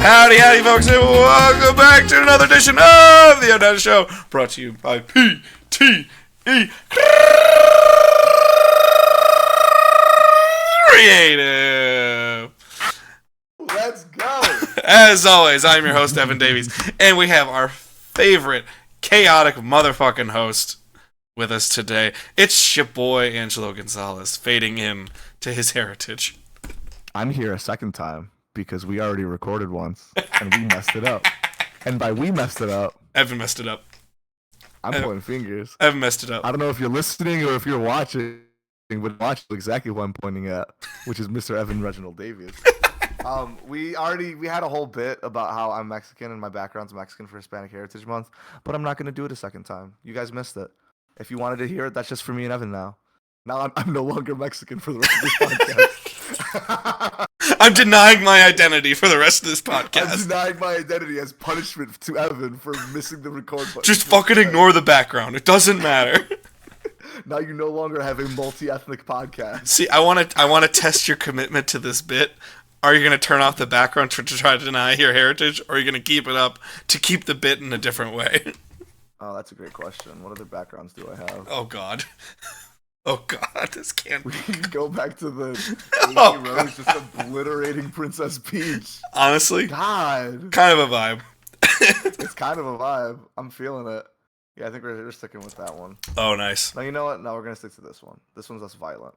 Howdy, howdy, folks, and welcome back to another edition of the ONETA Show, brought to you by PTE Creative. Let's go. As always, I'm your host, Evan Davies, and we have our favorite chaotic motherfucking host with us today. It's your boy, Angelo Gonzalez, fading in to his heritage. I'm here a second time because we already recorded once and we messed it up. And by we messed it up, Evan messed it up. I'm pointing fingers. Evan messed it up. I don't know if you're listening or if you're watching, but watch exactly who I'm pointing at, which is Mr. Evan Reginald Davies. We had a whole bit about how I'm Mexican and my background's Mexican for Hispanic Heritage Month, but I'm not going to do it a second time. You guys missed it. If you wanted to hear it, that's just for me and Evan now. Now I'm no longer Mexican for the rest of this podcast. I'm denying my identity for the rest of this podcast. I'm denying my identity as punishment to Evan for missing the record button. Just fucking ignore the background. It doesn't matter. Now you no longer have a multi-ethnic podcast. See, I want to test your commitment to this bit. Are you going to turn off the background to try to deny your heritage, or are you going to keep it up to keep the bit in a different way? Oh, that's a great question. What other backgrounds do I have? Oh, God. Oh, God. This can't We be. can go back to the Oh, Amy Rose just obliterating Princess Peach. Honestly, God. kind of a vibe. It's kind of a vibe. I'm feeling it. Yeah, I think we're sticking with that one. Oh, nice. No, you know what? No, we're going to stick to this one. This one's less violent.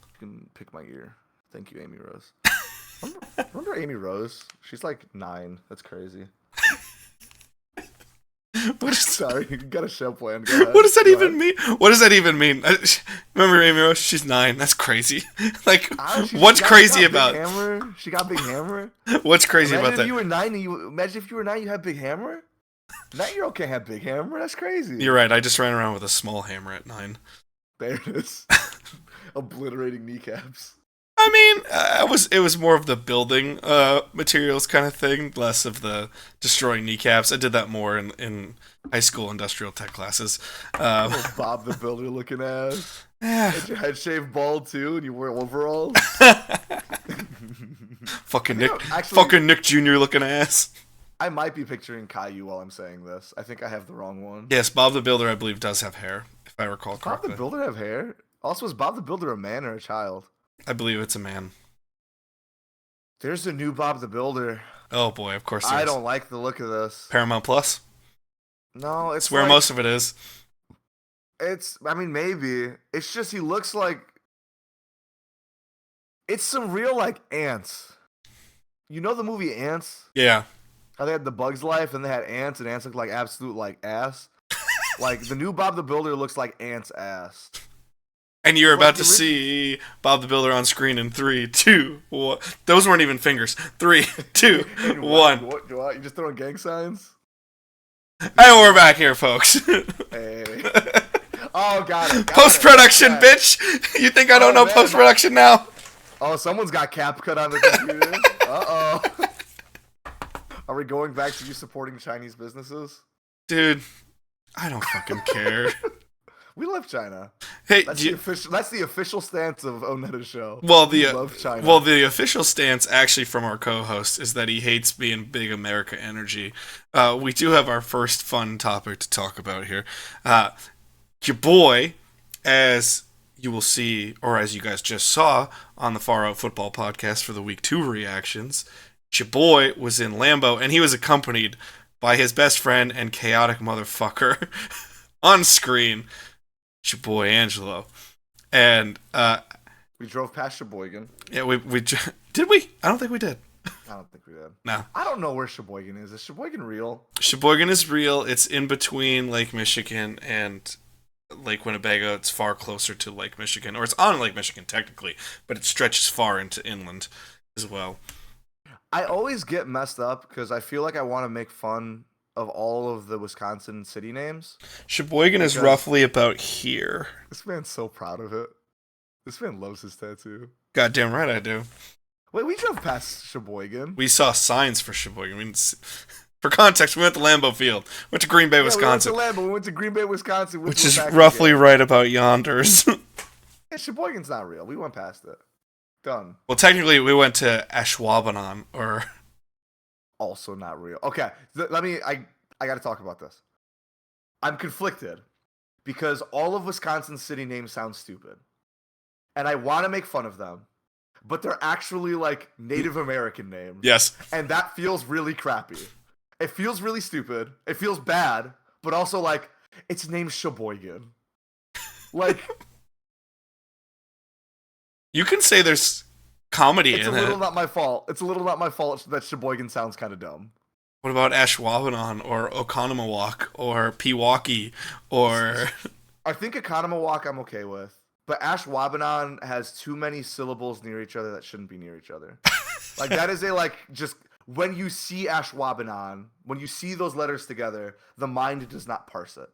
You can pick my ear. Thank you, Amy Rose. Remember Amy Rose? She's like 9. That's crazy. What is Sorry, you got a show plan. Go ahead. What does that Go even ahead. mean? What does that even mean? Remember Amy Rose? She's 9. That's crazy. Like, She what's crazy got about? Big Hammer. She got Big Hammer. What's crazy Imagine about if that? you were 9 and imagine if you were 9, you had Big Hammer. 9-year-old can't have Big Hammer. That's crazy. You're right. I just ran around with a small hammer at 9. There it is. Obliterating kneecaps. I mean, it was more of the building materials kind of thing, less of the destroying kneecaps. I did that more in high school industrial tech classes. Little Bob the Builder looking ass. Yeah. Had your head shaved bald too, and you wore overalls. Fucking You know, Nick, actually- fucking Nick Jr. looking ass. I might be picturing Caillou while I'm saying this. I think I have the wrong one. Yes, Bob the Builder, I believe, does have hair, if I recall Bob correctly. the Builder have hair? Also, is Bob the Builder a man or a child? I believe it's a man. There's a new Bob the Builder. Oh boy, of course. I there is. don't like the look of this. Paramount Plus. No, it's It's where like, most of it is. I mean, maybe. It's just he looks like... It's some real, like, ants. You know the movie Ants? Yeah. How they had the Bug's Life and they had ants, and ants look like absolute, like, ass? Like, the new Bob the Builder looks like ants' ass. And you're Like about the to see Bob the Builder on screen in 3, 2, 1. Those weren't even fingers. 3, 2, 1. What, you just throwing gang signs? And we're back here, folks. Hey. Oh, got it. Post-production, Yeah. bitch! You think I don't Oh, know man, post-production now? Oh, someone's got CapCut on the computer. Uh-oh. Are we going back to you supporting Chinese businesses? Dude, I don't fucking care. We love China. Hey, That's the official stance of ONETA Show. well, We love China. the official stance actually from our co-host is that he hates being big America energy. We do have our first fun topic to talk about here. Your boy, as you will see, or as you guys just saw on the Far Out Football podcast for the Week 2 reactions, your boy was in Lambeau, and he was accompanied by his best friend and chaotic motherfucker on screen, your boy Angelo. And we drove past Sheboygan. yeah, did we? I don't think we did. I don't think we did. No. I don't know where Sheboygan is. Is Sheboygan real? Sheboygan is real. It's in between Lake Michigan and Lake Winnebago. It's far closer to Lake Michigan, or it's on Lake Michigan technically, but it stretches far into inland as well. I always get messed up because I feel like I want to make fun of all of the Wisconsin city names. Sheboygan is Because- roughly about here. This man's so proud of it. This man loves his tattoo. Goddamn right I do. Wait, we drove past Sheboygan. We saw signs for Sheboygan. For context, we went to Lambeau Field. Went to Green Bay, Wisconsin. We went to Green Bay, Wisconsin. Which is roughly right about yonders. Yeah, Sheboygan's not real. We went past it. Done. Well, technically, we went to Ashwaubenon, or Also not real. Okay, let me. I got to talk about this. I'm conflicted because all of Wisconsin's city names sound stupid, and I want to make fun of them, but they're actually like Native American names. yes, And that feels really crappy. It feels really stupid. It feels bad, but also like it's named Sheboygan. Like you can say there's comedy it's in a little it. not my fault. It's a little not my fault that Sheboygan sounds kind of dumb. What about Ashwaubenon or Oconomowoc or Pewaukee or I think Economawalk I'm okay with, but Ashwaubenon has too many syllables near each other that shouldn't be near each other. Like that is a like just when you see Ashwaubenon, when you see those letters together, the mind does not parse it.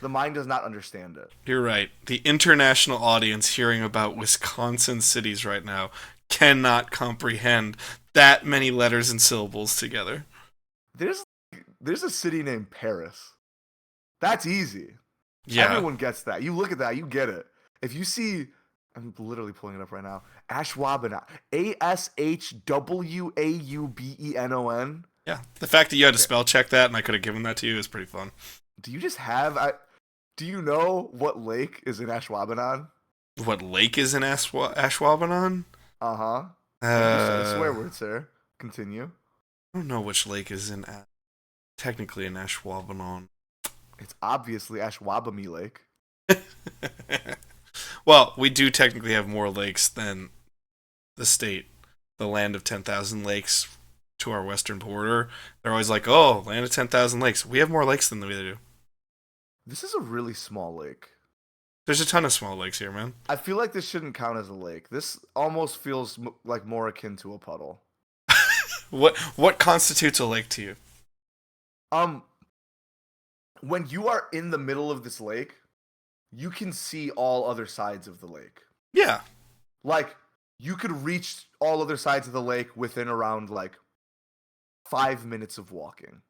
The mind does not understand it. You're right. The international audience hearing about Wisconsin cities right now cannot comprehend that many letters and syllables together. There's there's a city named Paris. That's easy. Yeah. Everyone gets that. You look at that, you get it. If you see, I'm literally pulling it up right now. Ashwaubenon, Ashwaubenon. Yeah. The fact that you had to spell check that and I could have given that to you is pretty fun. Do you just have? Do you know what lake is in Ashwaubenon? What lake is in Ashwaubenon? Uh-huh. You said a I swear word, sir. Continue. don't know which lake is technically in Ashwaubenon. It's obviously Ashwaubenon Lake. Well, we do technically have more lakes than the state, the land of 10,000 lakes to our western border. They're always like, oh, land of 10,000 lakes. We have more lakes than we do. This is a really small lake. There's a ton of small lakes here, man. I feel like this shouldn't count as a lake. This almost feels like more akin to a puddle. What constitutes a lake to you? When you are in the middle of this lake, you can see all other sides of the lake. Yeah. Like, you could reach all other sides of the lake within around, like, 5 minutes of walking.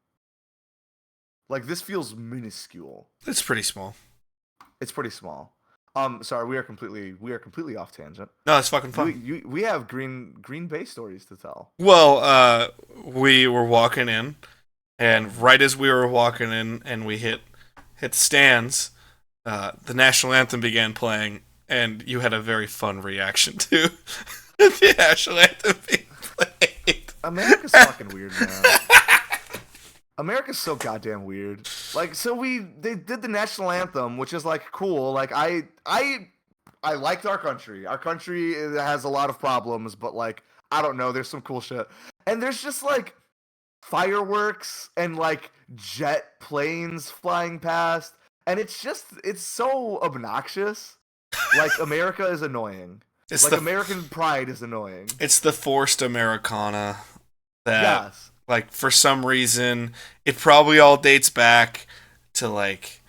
Like, this feels minuscule. It's pretty small. It's pretty small. Sorry, we are completely off tangent. No, it's fucking fun. We have Green Bay stories to tell. Well, we were walking in, and right as we were walking in and we hit stands, the national anthem began playing, and you had a very fun reaction to the national anthem being played. America's fucking weird, man. America's so goddamn weird. Like, so they did the national anthem, which is like cool. Like, I liked our country. Our country has a lot of problems, but like, I don't know. There's some cool shit, and there's just like fireworks and like jet planes flying past, and it's so obnoxious. Like, America is annoying. It's like, American pride is annoying. It's the forced Americana that. Yes. Like, for some reason, it probably all dates back to, like,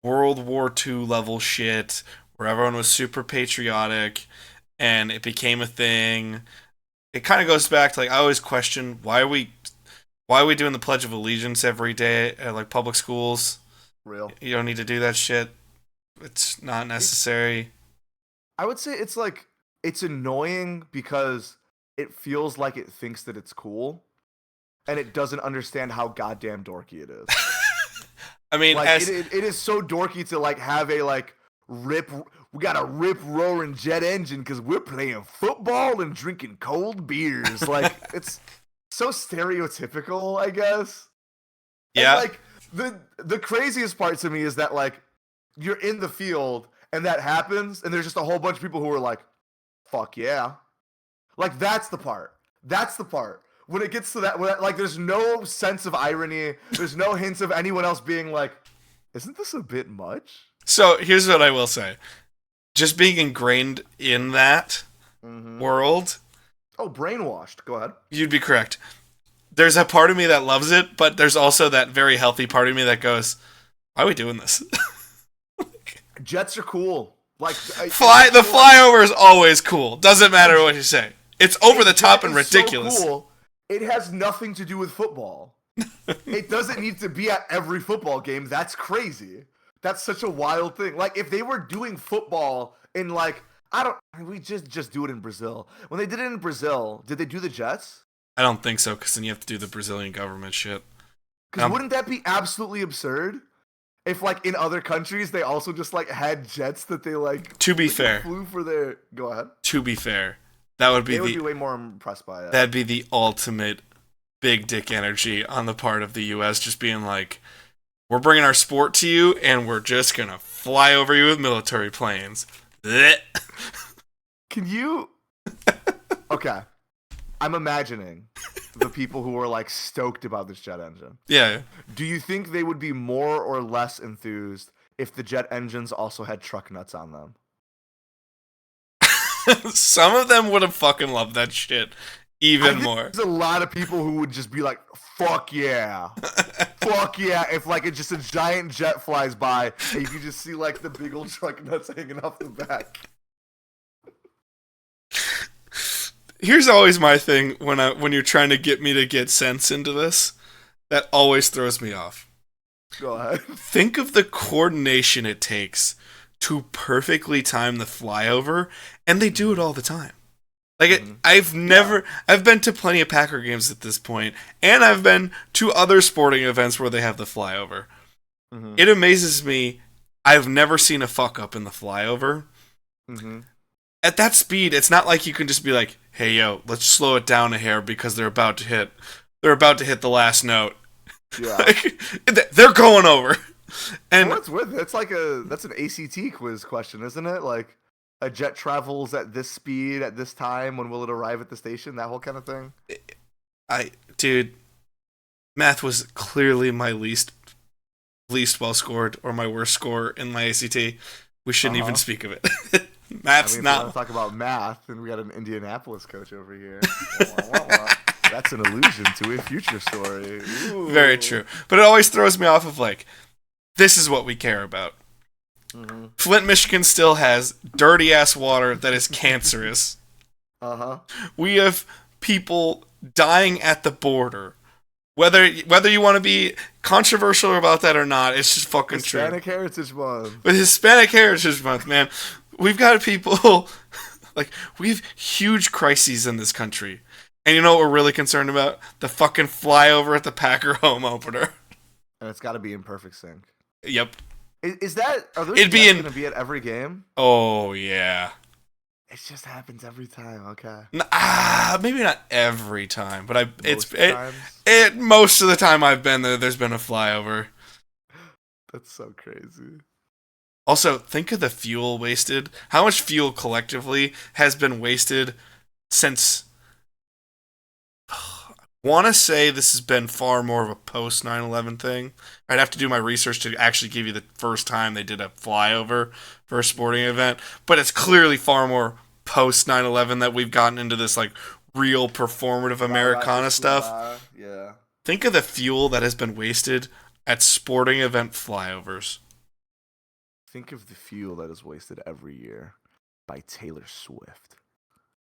World War II level shit, where everyone was super patriotic, and it became a thing. It kind of goes back to, like, I always question, why are we doing the Pledge of Allegiance every day at, like, public schools? Real. You don't need to do that shit. It's not necessary. I would say it's, like, it's annoying because it feels like it thinks that it's cool. And it doesn't understand how goddamn dorky it is. I mean, like, it is so dorky to like have a like we got a rip roaring jet engine because we're playing football and drinking cold beers. Like, it's so stereotypical, I guess. Yeah. And, like, the craziest part to me is that like you're in the field and that happens and there's just a whole bunch of people who are like, fuck yeah. Like, that's the part. That's the part. When it gets to that, like, there's no sense of irony. There's no hints of anyone else being like, isn't this a bit much? So here's what I will say. Just being ingrained in that world. Oh, brainwashed. Go ahead. You'd be correct. There's a part of me that loves it, but there's also that very healthy part of me that goes, why are we doing this? Jets are cool. Like, the flyover is always cool. Doesn't matter what you say. It's over the top and ridiculous. So cool. It has nothing to do with football. It doesn't need to be at every football game. That's crazy. That's such a wild thing. Like, if they were doing football in, like, I don't. We just do it in Brazil. When they did it in Brazil, did they do the jets? I don't think so, because then you have to do the Brazilian government shit. Because wouldn't that be absolutely absurd? If like in other countries they also just like had jets that they like To be fair, flew for their. Go ahead. to be fair, that would be They would be way more impressed by it. that'd be the ultimate big dick energy on the part of the U.S. Just being like, we're bringing our sport to you, and we're just gonna fly over you with military planes. Blech. Can you? Okay, I'm imagining the people who are like stoked about this jet engine. Yeah. Do you think they would be more or less enthused if the jet engines also had truck nuts on them? Some of them would have fucking loved that shit even more. There's a lot of people who would just be like, "Fuck yeah, fuck yeah!" If like it's just a giant jet flies by and you can just see like the big old truck nuts hanging off the back. Here's always my thing when you're trying to get me to get sense into this. That always throws me off. Go ahead. Think of the coordination it takes to perfectly time the flyover, and they do it all the time. Like I've been to plenty of Packer games at this point, and I've been to other sporting events where they have the flyover. Mm-hmm. It amazes me. I've never seen a fuck up in the flyover. Mm-hmm. At that speed, it's not like you can just be like, "Hey, yo, let's slow it down a hair because they're about to hit the last note." Yeah, like, they're going over. And what's with it? It's like that's an ACT quiz question, isn't it? Like, a jet travels at this speed at this time. When will it arrive at the station? That whole kind of thing. Dude, math was clearly my least well scored or my worst score in my ACT. We shouldn't even speak of it. Math's if not. We want to talk about math, and we got an Indianapolis coach over here. That's an allusion to a future story. Ooh. Very true, but it always throws me off of like, this is what we care about. Mm-hmm. Flint, Michigan still has dirty ass water that is cancerous. We have people dying at the border. Whether you want to be controversial about that or not, it's just fucking true. Hispanic Heritage Month. With Hispanic Heritage Month, man, we've got people like we have huge crises in this country, and you know what we're really concerned about? The fucking flyover at the Packer home opener. And it's got to be in perfect sync. Yep. Is that? Are those going to be at every game? Oh yeah. It just happens every time. Okay. Maybe not every time, but most of the time I've been there, there's been a flyover. That's so crazy. Also, think of the fuel wasted. How much fuel collectively has been wasted since? I want to say this has been far more of a post 9/11 thing. I'd have to do my research to actually give you the first time they did a flyover for a sporting event, but it's clearly far more post 9/11 that we've gotten into this like real performative Americana stuff. Yeah. Think of the fuel that has been wasted at sporting event flyovers. Think of the fuel that is wasted every year by Taylor Swift.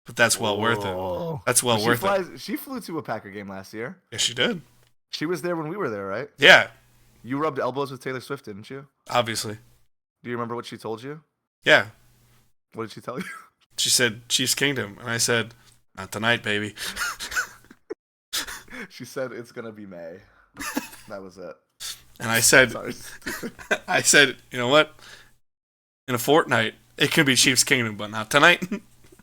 But that's well worth it. That's well worth it. She flew to a Packer game last year. Yeah, she did. She was there when we were there, right? Yeah. You rubbed elbows with Taylor Swift, didn't you? Obviously. Do you remember what she told you? Yeah. What did she tell you? She said, Chiefs Kingdom. And I said, not tonight, baby. She said, it's going to be May. That was it. And I said, you know what? In a fortnight, it can be Chiefs Kingdom, but not tonight.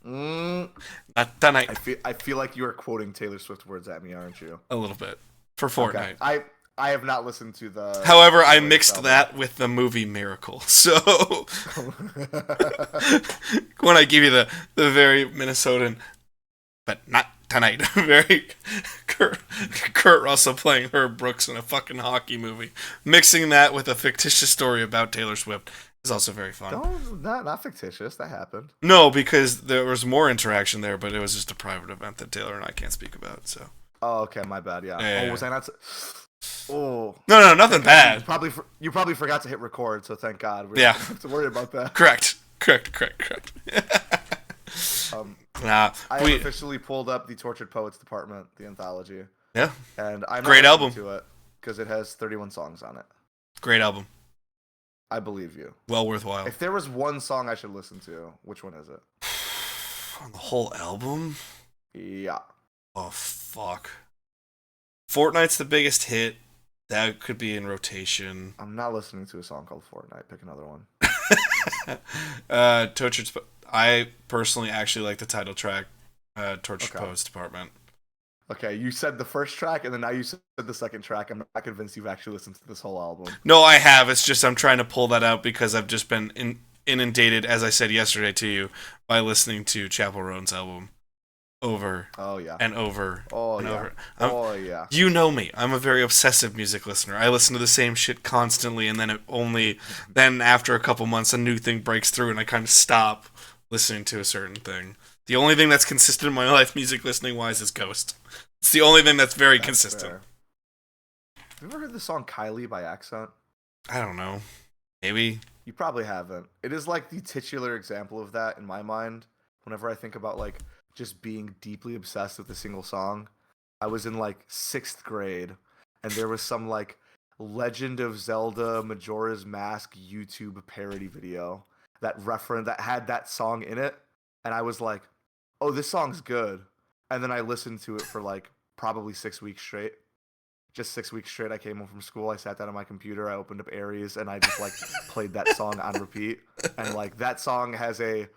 Not tonight. I feel like you are quoting Taylor Swift words at me, aren't you? A little bit. For Fortnite. Okay. I have not listened to the... However, I mixed that with the movie Miracle. So, when I give you the very Minnesotan, but not tonight, very Kurt Russell playing Herb Brooks in a fucking hockey movie, mixing that with a fictitious story about Taylor Swift is also very fun. Not fictitious. That happened. No, because there was more interaction there, but it was just a private event that Taylor and I can't speak about, so... Oh, okay, my bad, yeah. Was I not... Oh. No, nothing bad. You probably forgot to hit record, so thank God. We don't have to worry about that. Correct. I have officially pulled up the Tortured Poets Department, the anthology. Yeah. And I'm great album to it because it has 31 songs on it. Great album. I believe you. Well worthwhile. If there was one song I should listen to, which one is it? On the whole album? Yeah. Oh, fuck. Fortnite's the biggest hit. That could be in rotation. I'm not listening to a song called Fortnite. Pick another one. Tortured. I personally actually like the title track, Tortured Okay. Poets Department. Okay, you said the first track, and then now you said the second track. I'm not convinced you've actually listened to this whole album. No, I have. It's just I'm trying to pull that out because I've just been inundated, as I said yesterday to you, by listening to Chappell Roan's album over Oh yeah. and over Oh and yeah. over. Oh yeah. You know me. I'm a very obsessive music listener. I listen to the same shit constantly, and then after a couple months, a new thing breaks through, and I kind of stop listening to a certain thing. The only thing that's consistent in my life, music listening wise, is Ghost. It's the only thing that's very consistent. Fair. Have you ever heard the song Kylie by Accent? I don't know. Maybe. You probably haven't. It is like the titular example of that in my mind. Whenever I think about like just being deeply obsessed with a single song, I was in like 6th grade, and there was some like Legend of Zelda Majora's Mask YouTube parody video that had that song in it, and I was like, "Oh, this song's good." And then I listened to it for like probably 6 weeks straight. Just 6 weeks straight. I came home from school. I sat down on my computer. I opened up Aries, and I just like played that song on repeat. And like that song has a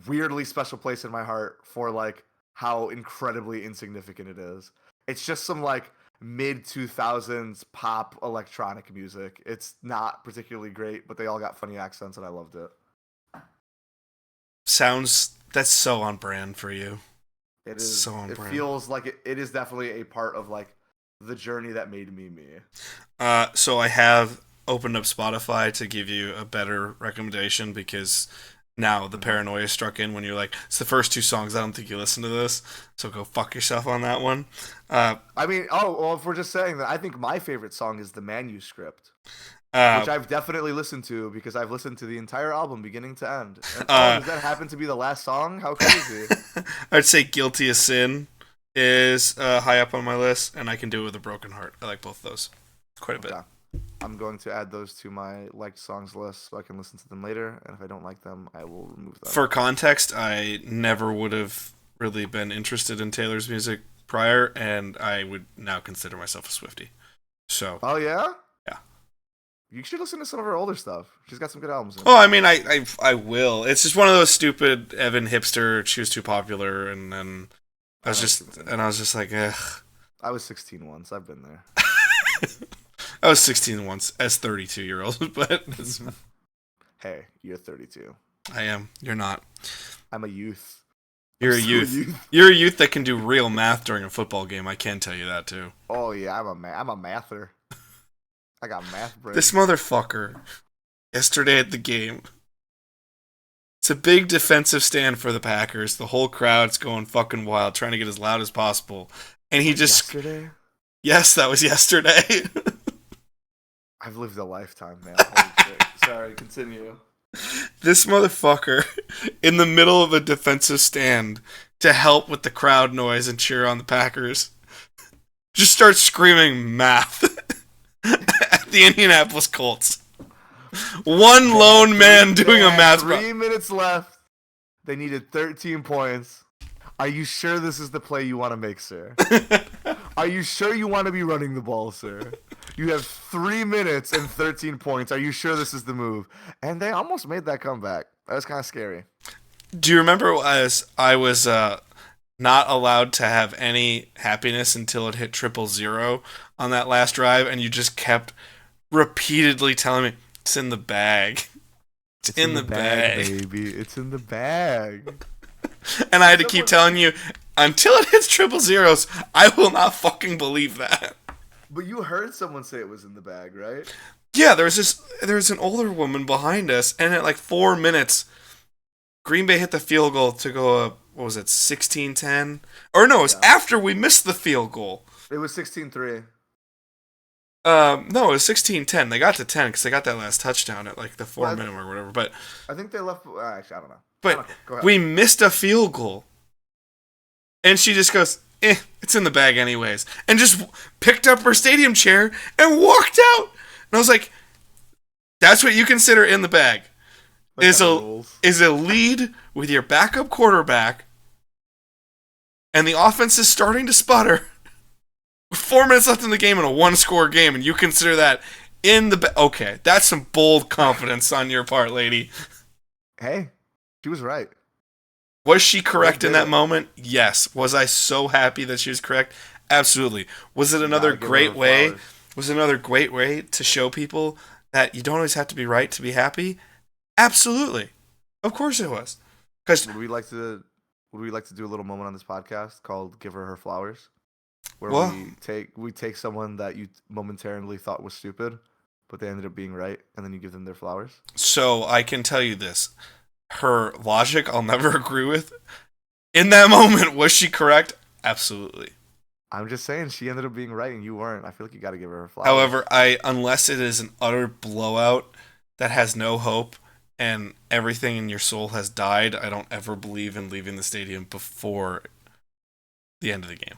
weirdly special place in my heart for like how incredibly insignificant it is. It's just some like mid 2000s pop electronic music. It's not particularly great, but they all got funny accents, and I loved it. That's so on brand for you. It is. So on It brand. feels like it is definitely a part of like the journey that made me me. So I have opened up Spotify to give you a better recommendation because now the paranoia struck in when you're like, it's the first 2 songs. I don't think you listen to this, so go fuck yourself on that one. I mean, if we're just saying that, I think my favorite song is The Manuscript, which I've definitely listened to because I've listened to the entire album beginning to end. And, does that happen to be the last song? How crazy! I'd say Guilty as Sin is high up on my list, and I Can Do It With a Broken Heart. I like both of those quite a bit. Okay. I'm going to add those to my liked songs list so I can listen to them later, and if I don't like them, I will remove them. For context, I never would have really been interested in Taylor's music prior, and I would now consider myself a Swiftie. So. Oh yeah? Yeah. You should listen to some of her older stuff. She's got some good albums. Oh, I mean, I will. It's just one of those stupid Evan hipster. She was too popular, and then I was just like, ugh. I was 16 once. I've been there. I was 16 once as 32-year-old, but Hey, you're 32. I am. You're not. I'm a youth. You're a youth. You're a youth that can do real math during a football game. I can tell you that too. Oh yeah, I'm a mather. I got math brain. This motherfucker yesterday at the game. It's a big defensive stand for the Packers. The whole crowd's going fucking wild, trying to get as loud as possible. And he just yesterday? Yes, that was yesterday. I've lived a lifetime, man. Holy shit. Sorry, continue. This motherfucker, in the middle of a defensive stand, to help with the crowd noise and cheer on the Packers, just starts screaming math at the Indianapolis Colts. One lone man doing a math. 3 minutes left. They needed 13 points. Are you sure this is the play you want to make, sir? Are you sure you want to be running the ball, sir? You have 3 minutes and 13 points. Are you sure this is the move? And they almost made that comeback. That was kind of scary. Do you remember as I was not allowed to have any happiness until it hit 000 on that last drive, and you just kept repeatedly telling me, it's in the bag. It's in the bag, baby. It's in the bag. And I had to keep telling you, until it hits 000, I will not fucking believe that. But you heard someone say it was in the bag, right? Yeah, there was an older woman behind us, and at like 4 minutes, Green Bay hit the field goal to go up, what was it, 16-10? Or no, it was after we missed the field goal. It was 16-3. No, it was 16-10. They got to 10 because they got that last touchdown at like the 4-minute mark or whatever. But I think they left. Actually, I don't know. But we missed a field goal. And she just goes, it's in the bag anyways. And just picked up her stadium chair and walked out. And I was like, That's what you consider in the bag. That Is kind of a rules. is a lead with your backup quarterback, and the offense is starting to sputter. 4 minutes left in the game in a one-score game, and you consider that in the okay? That's some bold confidence on your part, lady. Hey, she was right. Was she correct in did that it. moment? Yes. Was I so happy that she was correct? Absolutely. Was it You another gotta give her great way? flowers. Was it another great way to show people that you don't always have to be right to be happy? Absolutely. Of course it was. Because Would we like to? Would we like to do a little moment on this podcast called "Give Her Her Flowers," where well, we take someone that you momentarily thought was stupid, but they ended up being right, and then you give them their flowers? so I can tell you this. Her logic I'll never agree with. In that moment, was she correct? Absolutely. I'm just saying she ended up being right, and you weren't. I feel like you got to give her her flowers. However, unless it is an utter blowout that has no hope and everything in your soul has died, I don't ever believe in leaving the stadium before the end of the game.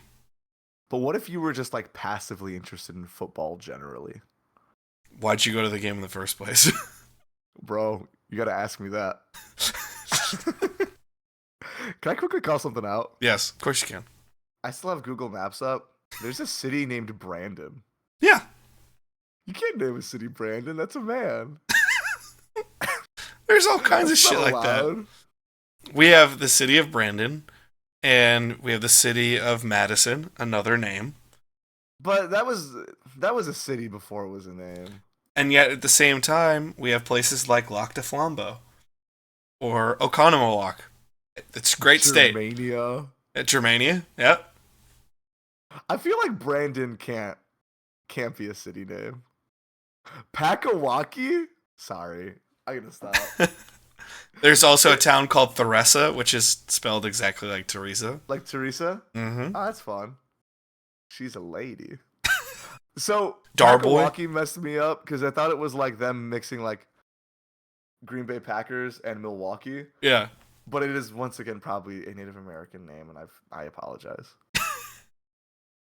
But what if you were just like passively interested in football generally, Why'd you go to the game in the first place? bro? You got to ask me that. Can I quickly call something out? Yes, of course you can. I still have Google Maps up. There's a city named Brandon. Yeah. You can't name a city Brandon. That's a man. There's all kinds of That's shit not like that. allowed. We have the city of Brandon, and we have the city of Madison, another name. But that was a city before it was a name. And yet, at the same time, we have places like Lac de Flambeau or Oconomowoc. It's a great state. Germania. At Germania, yep. I feel like Brandon can't be a city name. Pakawaki? Sorry. I gotta stop. There's also a town called Theresa, which is spelled exactly like Teresa. Like Teresa? Mm-hmm. Oh, that's fun. She's a lady. So Darboy? Pakawaki messed me up because I thought it was like them mixing like Green Bay Packers and Milwaukee. Yeah. But it is once again probably a Native American name, and I apologize.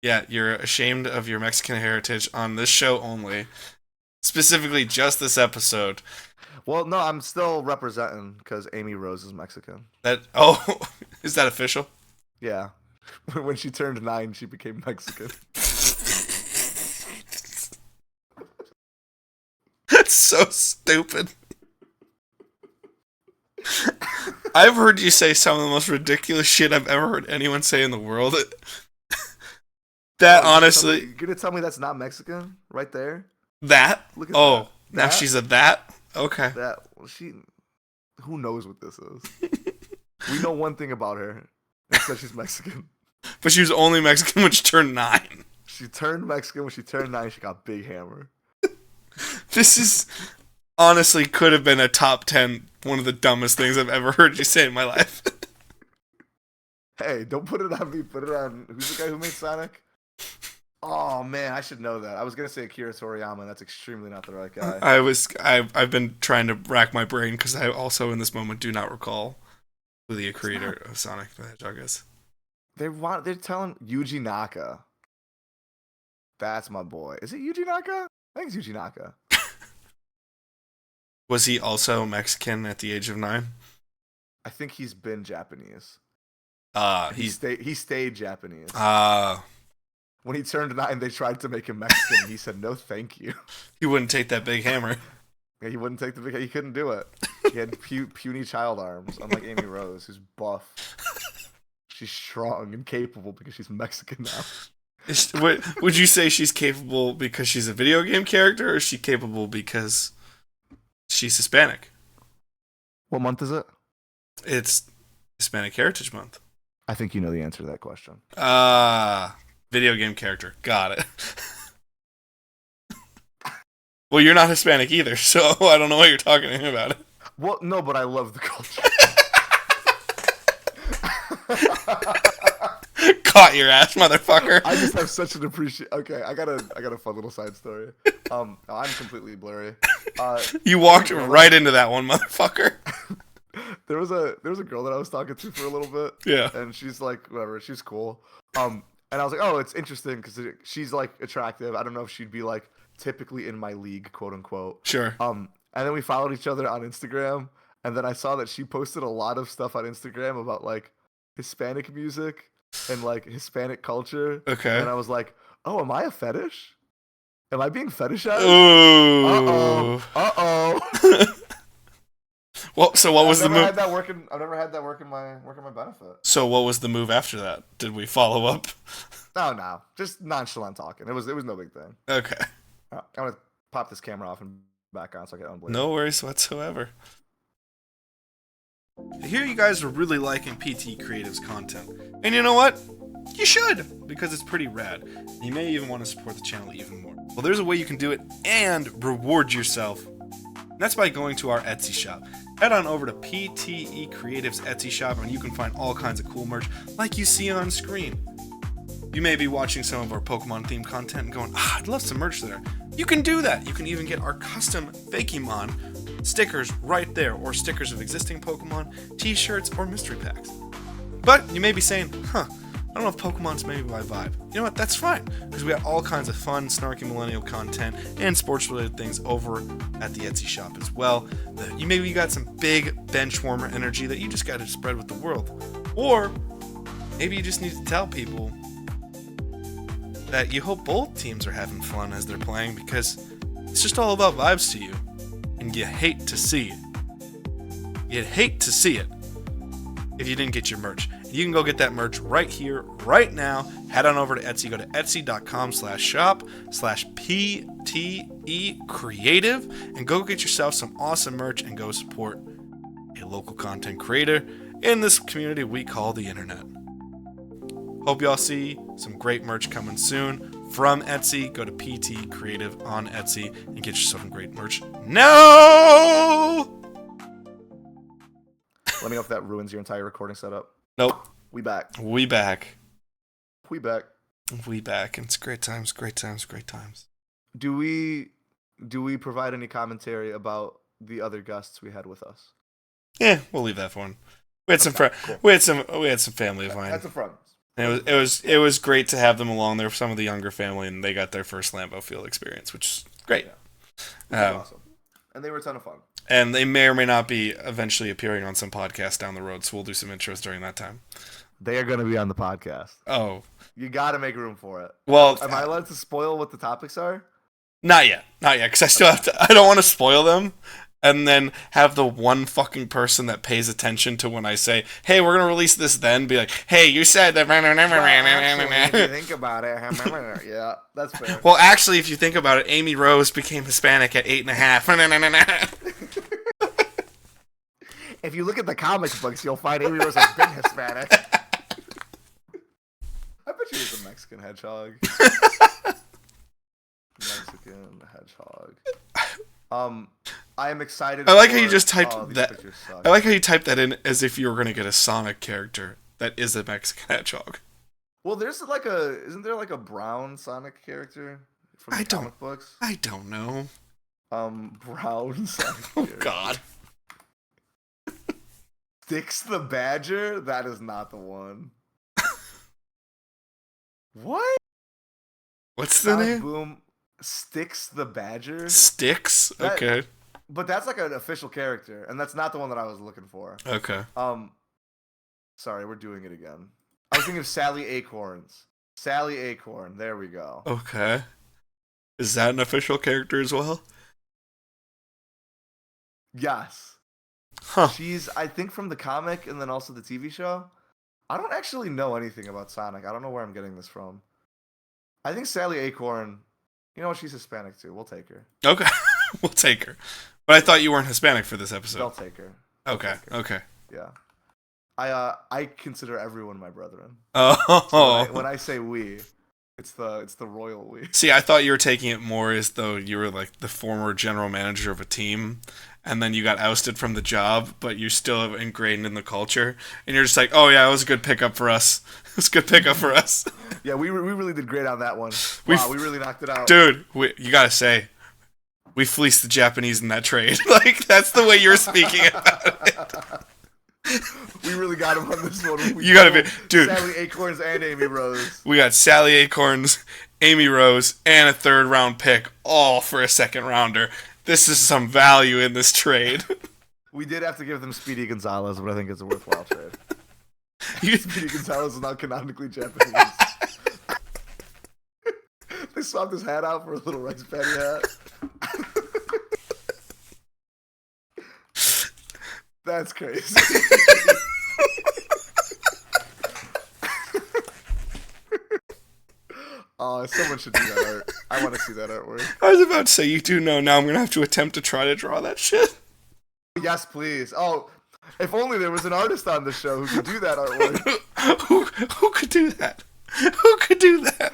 Yeah, you're ashamed of your Mexican heritage on this show only. Specifically, just this episode. Well, no, I'm still representing because Amy Rose is Mexican. Is that official? Yeah. When she turned 9, she became Mexican. That's so stupid. I've heard you say some of the most ridiculous shit I've ever heard anyone say in the world. That honestly, You're gonna tell me that's not Mexican right there? that. Look at Oh, that. now she's a that. Okay. That she. Who knows what this is? We know one thing about her. It's that she's Mexican. But she was only Mexican when she turned 9. She turned Mexican when she turned 9. She got big hammer. This is honestly could have been a top 10, one of the dumbest things I've ever heard you say in my life. Hey, don't put it on me. Put it on. Who's the guy who made Sonic? Oh man, I should know that. I was gonna say Akira Toriyama, and that's extremely not the right guy. I've been trying to rack my brain because I also in this moment do not recall who the creator of Sonic the Hedgehog is. They're telling Yuji Naka. That's my boy. Is it Yuji Naka? I think it's Yuji Naka. Was he also Mexican at the age of 9? I think he's been Japanese. He stayed Japanese. When he turned 9, they tried to make him Mexican, and he said no, thank you. He wouldn't take that big hammer. Yeah, he wouldn't take the big. He couldn't do it. He had puny child arms, unlike Amy Rose, who's buff. She's strong and capable because she's Mexican now. Would you say she's capable because she's a video game character, or is she capable because she's Hispanic? What month is it? It's Hispanic Heritage Month. I think you know the answer to that question. Video game character. Got it. Well, you're not Hispanic either, so I don't know what you're talking about. It. Well, no, but I love the culture. Caught your ass, motherfucker. I just have such an appreciation. Okay, I got a fun little side story. I'm completely blurry. You walked right into that one, motherfucker. There was a girl that I was talking to for a little bit. Yeah. And she's like, whatever, she's cool. And I was like, oh, it's interesting because she's like attractive. I don't know if she'd be like typically in my league, quote unquote. Sure. And And then we followed each other on Instagram. And then I saw that she posted a lot of stuff on Instagram about like Hispanic music and like Hispanic culture. Okay. And I was like, oh, am I a fetish? Am I being fetishized? Ooh. Uh-oh. Well, so what was the move? I've never had that work in my benefit. So what was the move after that? Did we follow up? No. Just nonchalant talking. It was no big thing. Okay. I'm gonna pop this camera off and back on so I get unbelievable. No worries whatsoever. I hear you guys are really liking PT Creative's content. And you know what? You should, because it's pretty rad. You may even want to support the channel even more. Well, there's a way you can do it and reward yourself. And that's by going to our Etsy shop. Head on over to PTE Creative's Etsy shop and you can find all kinds of cool merch like you see on screen. You may be watching some of our Pokemon themed content and going, I'd love some merch there. You can do that. You can even get our custom Fakemon stickers right there, or stickers of existing Pokemon, t-shirts, or mystery packs. But you may be saying, I don't know if Pokemon's maybe my vibe. You know what? That's fine, because we got all kinds of fun, snarky millennial content and sports-related things over at the Etsy shop as well. You maybe got some big bench warmer energy that you just got to spread with the world. Or maybe you just need to tell people that you hope both teams are having fun as they're playing, because it's just all about vibes to you, and you hate to see it. You'd hate to see it if you didn't get your merch. You can go get that merch right here, right now. Head on over to Etsy. Go to etsy.com/shop/PTE Creative and go get yourself some awesome merch and go support a local content creator in this community we call the internet. Hope y'all see some great merch coming soon from Etsy. Go to PT Creative on Etsy and get yourself some great merch. No! Let me know if that ruins your entire recording setup. Nope. We back. We back. We back. We back. And it's great times, great times, great times. Do we provide any commentary about the other guests we had with us? Yeah, we'll leave that for one. We had Cool. we had some family of mine. That's a front. And it was great to have them along. They're some of the younger family, and they got their first Lambeau Field experience, which is great. Yeah. Awesome. And they were a ton of fun. And they may or may not be eventually appearing on some podcast down the road, so we'll do some intros during that time. They are going to be on the podcast. Oh. You got to make room for it. Well, am I allowed to spoil what the topics are? Not yet, because I still have to. I don't want to spoil them, and then have the one fucking person that pays attention to when I say, "Hey, we're gonna release this," then be like, "Hey, you said that." Well, actually, if you think about it, yeah, that's fair. Well, actually, if you think about it, Amy Rose became Hispanic at 8.5. If you look at the comic books, you'll find Amy Rose has been Hispanic. I bet she was a Mexican hedgehog. Mexican hedgehog. I am excited. I like how you just typed that. I I like how you typed that in as if you were going to get a Sonic character that is a Mexican hedgehog. Well, isn't there like a brown Sonic character from the comic books? I don't know. Brown Sonic. Oh God. Styx the Badger? That is not the one. What? What's the name? Boom. Styx the Badger? Styx? Okay. But that's like an official character, and that's not the one that I was looking for. Okay. Sorry, we're doing it again. I was thinking of Sally Acorns. Sally Acorn. There we go. Okay. Is that an official character as well? Yes. Huh. She's, I think, from the comic and then also the TV show. I don't actually know anything about Sonic. I don't know where I'm getting this from. I think Sally Acorn, you know what? She's Hispanic too. We'll take her. Okay. We'll take her. But I thought you weren't Hispanic for this episode. They'll take her. Okay. Okay. Yeah. I consider everyone my brethren. Oh. So when I say we, it's the royal we. See, I thought you were taking it more as though you were like the former general manager of a team, and then you got ousted from the job, but you're still ingrained in the culture, and you're just like, oh yeah, it was a good pickup for us. It was a good pickup for us. Yeah, we really did great on that one. Wow, we really knocked it out. Dude, you gotta say, we fleeced the Japanese in that trade. Like, that's the way you're speaking about it. We really got him on this one. You gotta be, dude. Sally Acorns and Amy Rose. We got Sally Acorns, Amy Rose, and a third round pick, all for a second rounder. This is some value in this trade. We did have to give them Speedy Gonzalez, but I think it's a worthwhile trade. Speedy Gonzalez is not canonically Japanese. They swapped his hat out for a little rice patty hat. That's crazy. Oh, someone should do that art. I want to see that artwork. I was about to say, you do know now I'm going to have to attempt to try to draw that shit. Yes, please. Oh, if only there was an artist on the show who could do that artwork. Who could do that? Who could do that?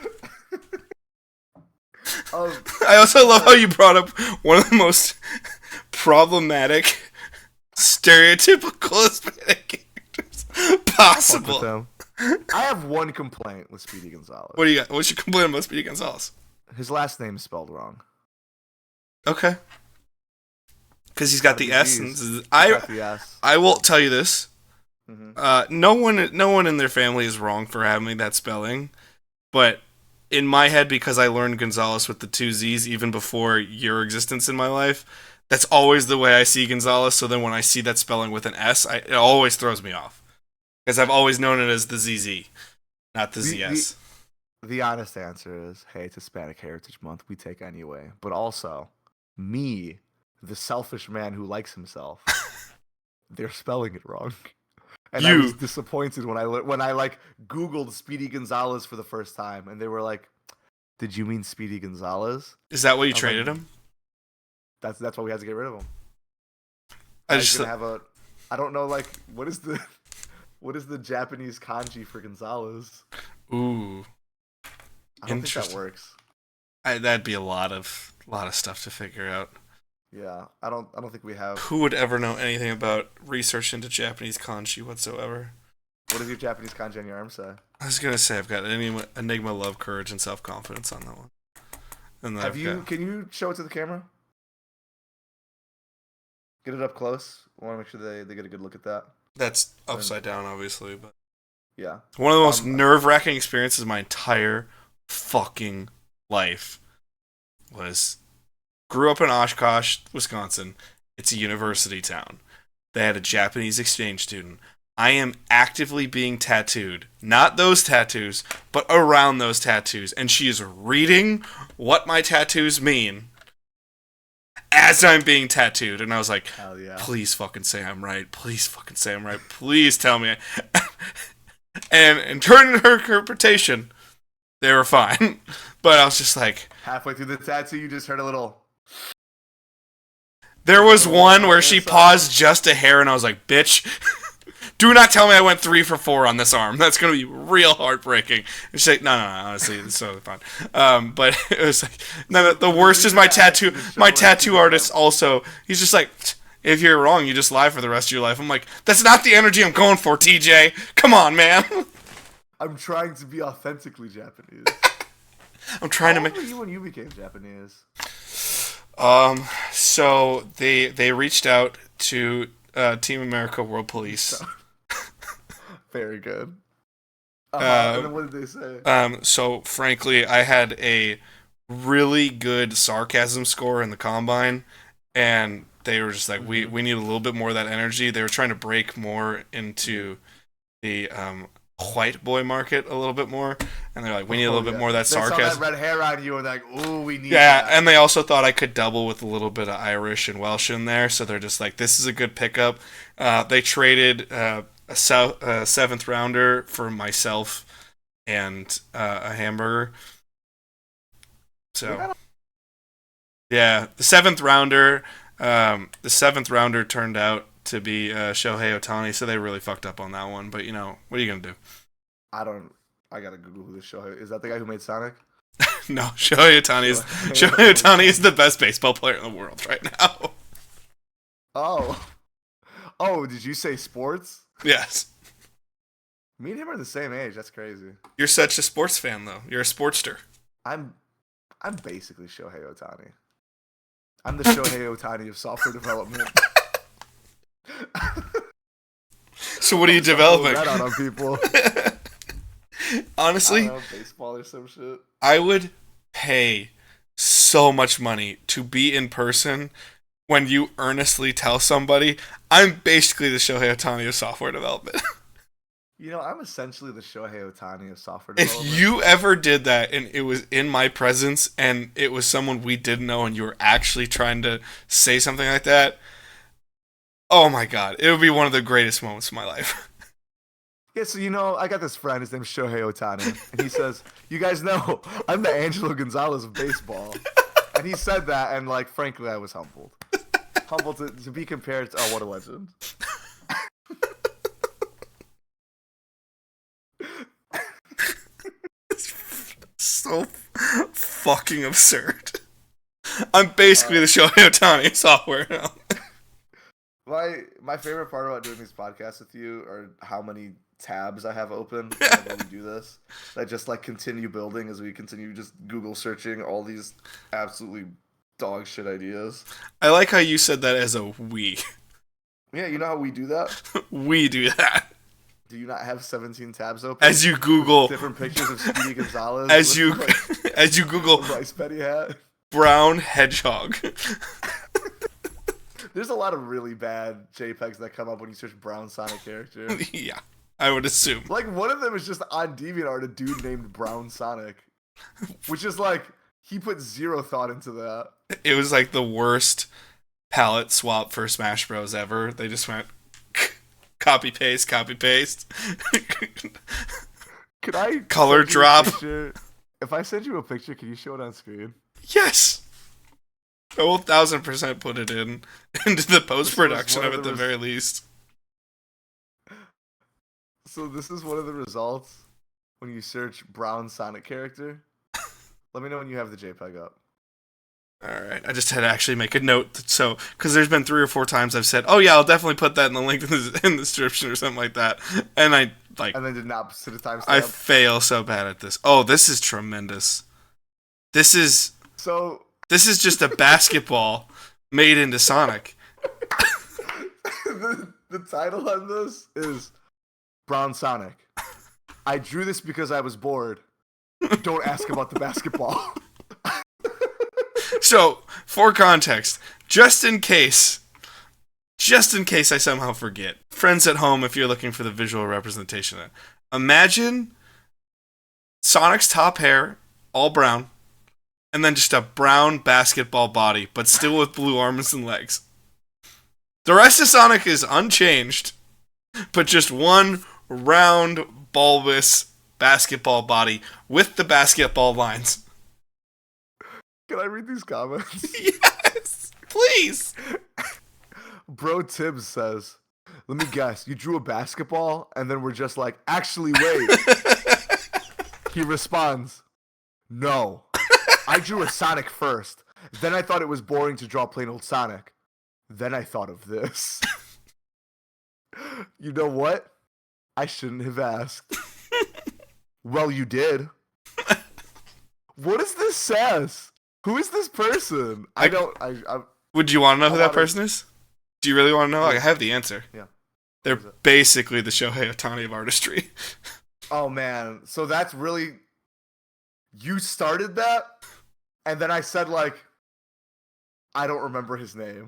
I also love how you brought up one of the most problematic, stereotypical Hispanic characters possible. I have one complaint with Speedy Gonzalez. What do you got? What's your complaint about Speedy Gonzalez? His last name is spelled wrong. Okay. Because he's got the S. I will tell you this. Mm-hmm. No one in their family is wrong for having that spelling, but in my head, because I learned Gonzalez with the two Z's even before your existence in my life, that's always the way I see Gonzalez. So then when I see that spelling with an S, it always throws me off. Because I've always known it as the ZZ, not the ZS. The honest answer is, hey, it's Hispanic Heritage Month. We take anyway. But also, me, the selfish man who likes himself, they're spelling it wrong. And I was disappointed when I Googled Speedy Gonzalez for the first time, and they were like, "Did you mean Speedy Gonzalez?" Is that why you traded him? That's why we had to get rid of him. I don't know, like, what is the Japanese kanji for Gonzalez? Ooh, I don't think that works. That'd be a lot of stuff to figure out. Yeah, I don't think we have. Who would ever know anything about research into Japanese kanji whatsoever? What does your Japanese kanji on your arm say? I was gonna say I've got enigma, love, courage, and self-confidence on that one. And Can you show it to the camera? Get it up close. I want to make sure they get a good look at that. That's upside down, obviously, but yeah, one of the most nerve-wracking experiences of my entire fucking life was. Grew up in Oshkosh, Wisconsin. It's a university town. They had a Japanese exchange student. I am actively being tattooed. Not those tattoos, but around those tattoos. And she is reading what my tattoos mean as I'm being tattooed. And I was like, hell yeah. Please fucking say I'm right. Please fucking say I'm right. Please tell me. And in turn her interpretation, they were fine. But I was just like... Halfway through the tattoo, you just heard a little... There was one where she paused just a hair, and I was like, bitch, do not tell me I went 3 for 4 on this arm. That's going to be real heartbreaking. And she's like, no, honestly, it's totally fine. But it was like, no, the worst is my tattoo artist also, he's just like, if you're wrong, you just lie for the rest of your life. I'm like, that's not the energy I'm going for, TJ. Come on, man. I'm trying to be authentically Japanese. I'm trying to make... How old were you when you became Japanese? So they reached out to Team America World Police. Very good. And then what did they say? So frankly, I had a really good sarcasm score in the combine, and they were just like, we need a little bit more of that energy. They were trying to break more into the white boy market a little bit more, and they're like, we need a little bit more of that sarcasm. They saw that red hair on you and they're like, ooh, we need that. that. And they also thought I could double with a little bit of Irish and Welsh in there, so they're just like, this is a good pickup. They traded a 7th rounder for myself and a hamburger. So yeah, the 7th rounder turned out to be Shohei Ohtani, so they really fucked up on that one. But, you know, what are you going to do? I gotta Google who this Shohei is. That the guy who made Sonic? No, Shohei Ohtani is the best baseball player in the world right now. Oh, did you say sports? Yes. Me and him are the same age. That's crazy. You're such a sports fan, though. You're a sportster. I'm basically Shohei Ohtani. I'm the Shohei Ohtani of software development. So what are you developing? That out on people. Honestly, I don't know, baseball or some shit. I would pay so much money to be in person when you earnestly tell somebody, I'm basically the Shohei Ohtani of software development. I'm essentially the Shohei Ohtani of software If development. you ever did that and it was in my presence and it was someone we didn't know and you were actually trying to say something like that, oh my god, it would be one of the greatest moments of my life. Yeah, so I got this friend. His name's Shohei Ohtani, and he says, "You guys know I'm the Angelo Gonzalez of baseball." And he said that, and frankly, I was humbled to be compared to. Oh, what a legend! So fucking absurd. I'm basically the Shohei Ohtani of software now. My favorite part about doing these podcasts with you are how many tabs I have open whenever we do this. That just continue building as we continue just Google searching all these absolutely dog shit ideas. I like how you said that as a we. Yeah, you know how we do that? We do that. Do you not have 17 tabs open? As you Google different pictures of Speedy Gonzalez. As you Google Rice Petty hat. Brown Hedgehog. There's a lot of really bad JPEGs that come up when you search Brown Sonic character. Yeah, I would assume. One of them is just on DeviantArt, a dude named Brown Sonic. Which is he put zero thought into that. It was the worst palette swap for Smash Bros. Ever. They just went copy paste, copy paste. Could I color drop? If I send you a picture, can you show it on screen? Yes. I will 1000% put it into the post production of it at the very least. So this is one of the results when you search Brown Sonic character. Let me know when you have the JPEG up. Alright, I just had to actually make a note, because there's been 3 or 4 times I've said, oh yeah, I'll definitely put that in the link in the description or something like that, and I, and then did not put a timestamp. I fail so bad at this. Oh, this is tremendous. This is just a basketball made into Sonic. The title on this is Brown Sonic. I drew this because I was bored. Don't ask about the basketball. So, for context, just in case I somehow forget, friends at home, if you're looking for the visual representation of it, imagine Sonic's top hair, all brown, and then just a brown basketball body, but still with blue arms and legs. The rest of Sonic is unchanged, but just one round, bulbous basketball body with the basketball lines. Can I read these comments? Yes, please. Bro Tibbs says, let me guess, you drew a basketball and then we're just actually wait. He responds, no. I drew a Sonic first. Then I thought it was boring to draw plain old Sonic. Then I thought of this. You know what? I shouldn't have asked. Well, you did. What is this sass? Who is this person? Would you want to know who that person is? Do you really want to know? I have the answer. Yeah. They're basically the Shohei Ohtani of artistry. Oh, man. So that's really... You started that? And then I said, I don't remember his name.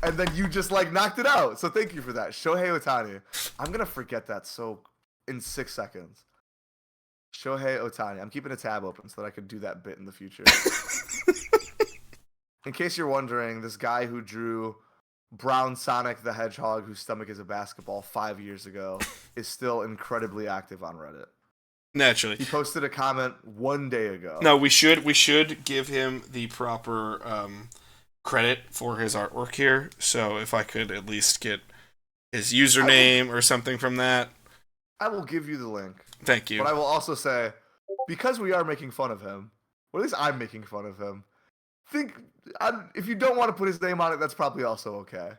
And then you just, knocked it out. So thank you for that. Shohei Ohtani. I'm going to forget that in 6 seconds. Shohei Ohtani. I'm keeping a tab open so that I could do that bit in the future. In case you're wondering, this guy who drew Brown Sonic the Hedgehog, whose stomach is a basketball 5 years ago, is still incredibly active on Reddit. Naturally. He posted a comment 1 day ago. No, we should give him the proper credit for his artwork here. So if I could at least get his username or something from that. I will give you the link. Thank you. But I will also say, because we are making fun of him, or at least I'm making fun of him, if you don't want to put his name on it, that's probably also okay.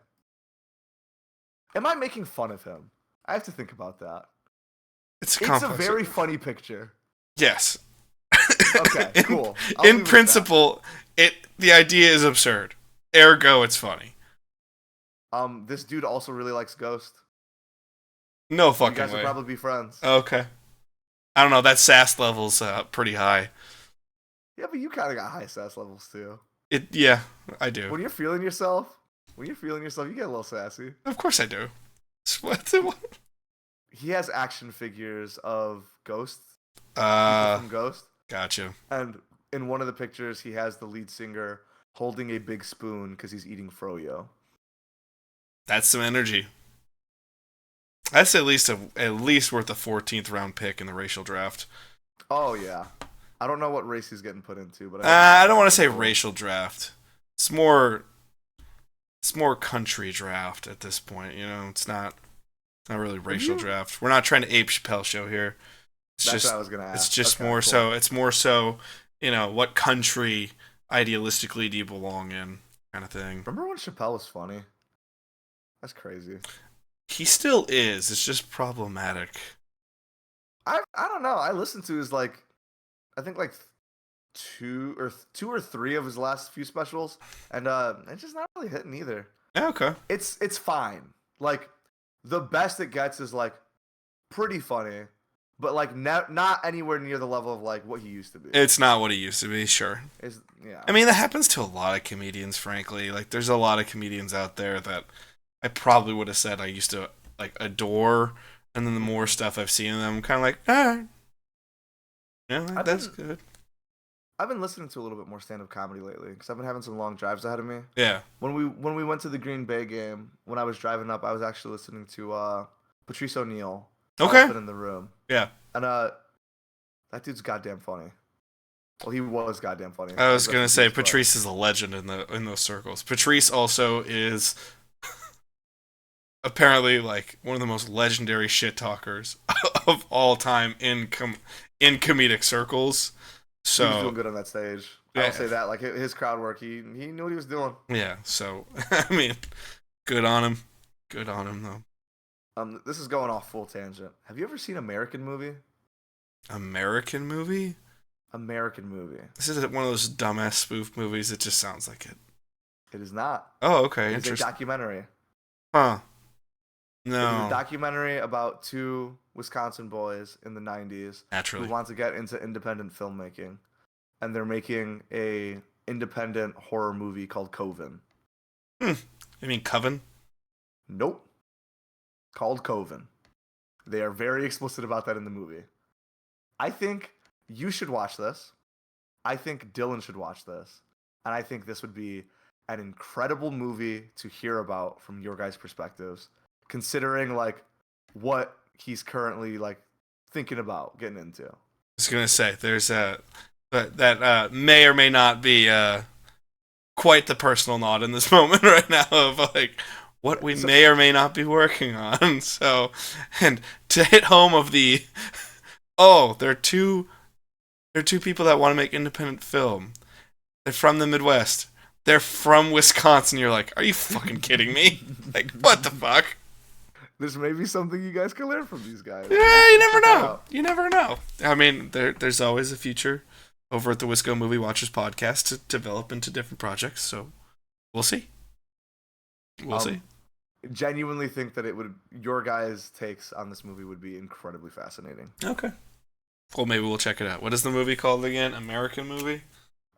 Am I making fun of him? I have to think about that. It's a very funny picture. Yes. Okay, cool. In principle, the idea is absurd. Ergo, it's funny. This dude also really likes Ghost. No fucking way. You guys would probably be friends. Okay. I don't know. That sass level's pretty high. Yeah, but you kind of got high sass levels too. Yeah, I do. When you're feeling yourself, you get a little sassy. Of course I do. What? He has action figures of ghosts, people Uh, from Ghost, gotcha. and in one of the pictures, he has the lead singer holding a big spoon because he's eating froyo. That's some energy. That's at least worth a 14th round pick in the racial draft. Oh yeah, I don't know what race he's getting put into, but I don't want to say racial draft. It's more country draft at this point. You know, it's not really racial draft. We're not trying to ape Chappelle show here. That's what I was gonna ask. It's just Okay, more cool. so. It's more so. You know, what country idealistically do you belong in, kind of thing. Remember when Chappelle was funny? That's crazy. He still is. It's just problematic. I don't know. I listened to his I think two or three of his last few specials, and it's just not really hitting either. Yeah, okay. It's fine. Like the best it gets is pretty funny, but not anywhere near the level of what he used to be. It's not what he used to be, sure. Yeah. I mean, that happens to a lot of comedians, frankly. Like, there's a lot of comedians out there that I probably would have said I used to adore, and then the more stuff I've seen of them, I'm kind of like, alright. Yeah, that's good. I've been listening to a little bit more stand-up comedy lately because I've been having some long drives ahead of me. Yeah. When we went to the Green Bay game, when I was driving up, I was actually listening to Patrice O'Neal. Okay. Elephant in the Room. Yeah. And that dude's goddamn funny. Well, he was goddamn funny. I was gonna say Patrice is a legend in those circles. Patrice also is apparently one of the most legendary shit talkers of all time in comedic circles. So he was doing good on that stage. Yeah. I'll say that. His crowd work, he knew what he was doing. Yeah. So I mean, good on him. Good on him though. This is going off full tangent. Have you ever seen American Movie? American Movie? American Movie. This is one of those dumbass spoof movies. It just sounds like it. It is not. Oh, okay. It's a documentary. Huh. No. It is a documentary about two Wisconsin boys in the 90s Naturally. who want to get into independent filmmaking. And they're making a independent horror movie called Coven. You mean Coven? Nope. Called Coven. They are very explicit about that in the movie. I think you should watch this. I think Dylan should watch this. And I think this would be an incredible movie to hear about from your guys' perspectives, considering what he's currently thinking about getting into. I was gonna say there's that may or may not be quite the personal nod in this moment right now of what we may or may not be working on. So, and to hit home of the they're two people that want to make independent film. They're from the Midwest. They're from Wisconsin. You're like, are you fucking kidding me? What the fuck? This may be something you guys can learn from these guys. Yeah, you never know. You never know. I mean, there's always a future over at the Wisco Movie Watchers podcast to develop into different projects. So we'll see. We'll see. Genuinely think that your guys' takes on this movie would be incredibly fascinating. Okay. Well, maybe we'll check it out. What is the movie called again? American Movie?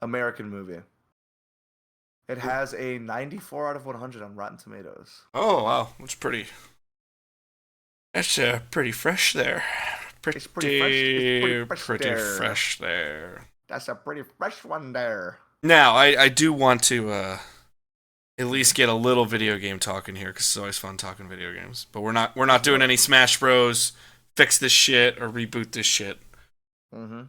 American Movie. It has a 94 out of 100 on Rotten Tomatoes. Oh, wow. That's pretty fresh there. It's pretty fresh there. That's a pretty fresh one there. Now, I do want to at least get a little video game talking here, because it's always fun talking video games. But we're not doing any Smash Bros. Fix this shit or reboot this shit. Mm-hmm.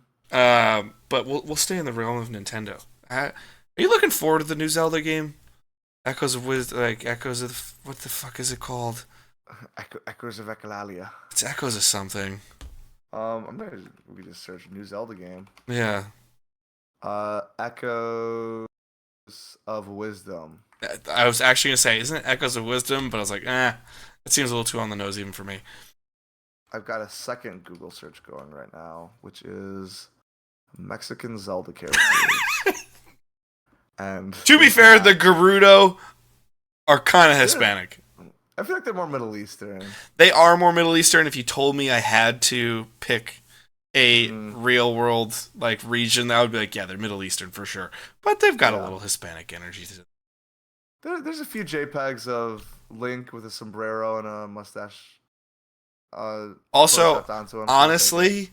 But we'll stay in the realm of Nintendo. Are you looking forward to the new Zelda game? Echoes of what the fuck is it called? Echoes of Echolalia. It's Echoes of something. We just search new Zelda game. Yeah. Echoes of Wisdom. I was actually gonna say, isn't it Echoes of Wisdom? But I was like, it seems a little too on the nose even for me. I've got a second Google search going right now, which is Mexican Zelda characters. And to be fair, the Gerudo are kind of Hispanic. I feel like they're more Middle Eastern. They are more Middle Eastern. If you told me I had to pick a Mm, real world like region, that would be like, yeah, they're Middle Eastern for sure. But they've got a yeah. little Hispanic energy to them. There's a few JPEGs of Link with a sombrero and a mustache Also, photoshopped onto him, so I'll take it. honestly,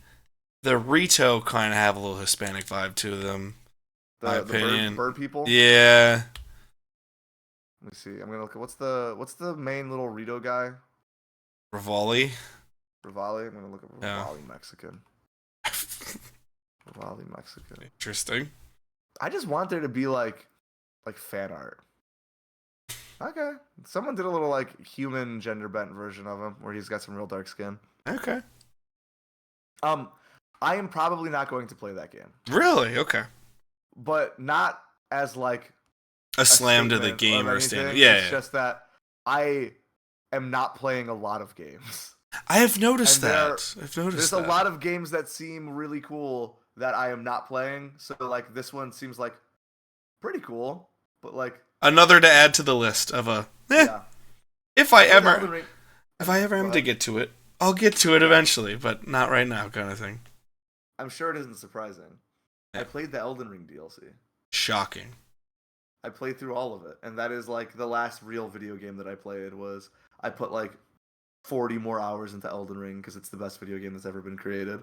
the Rito kind of have a little Hispanic vibe to them. My The bird opinion. bird people. Yeah. Let me see. I'm gonna look at what's the main little Rito guy? Rivali. Rivali. I'm gonna look at Yeah. Rivali Mexican. Rivali Mexican. Interesting. I just want there to be like fan art. Okay. Someone did a little like human gender bent version of him where he's got some real dark skin. Okay. Um, I am probably not going to play that game, Really? Okay. but not as like A a slam to the statement of gamer anything. standard. Yeah, It's yeah. just that I am not playing a lot of games. I have noticed And that. I've noticed there's that. a lot of games that seem really cool that I am not playing. So like this one seems like pretty cool, but like Another to add to the list of a. yeah. If I I played Elden ever, Ring. if I ever Go am to ahead. get to it, I'll get to it Yeah. eventually, but not right now, kind of thing. I'm sure it isn't surprising. Yeah. I played the Elden Ring DLC. Shocking. I played through all of it, and that is like the last real video game that I played was I put like 40 more hours into Elden Ring because it's the best video game that's ever been created.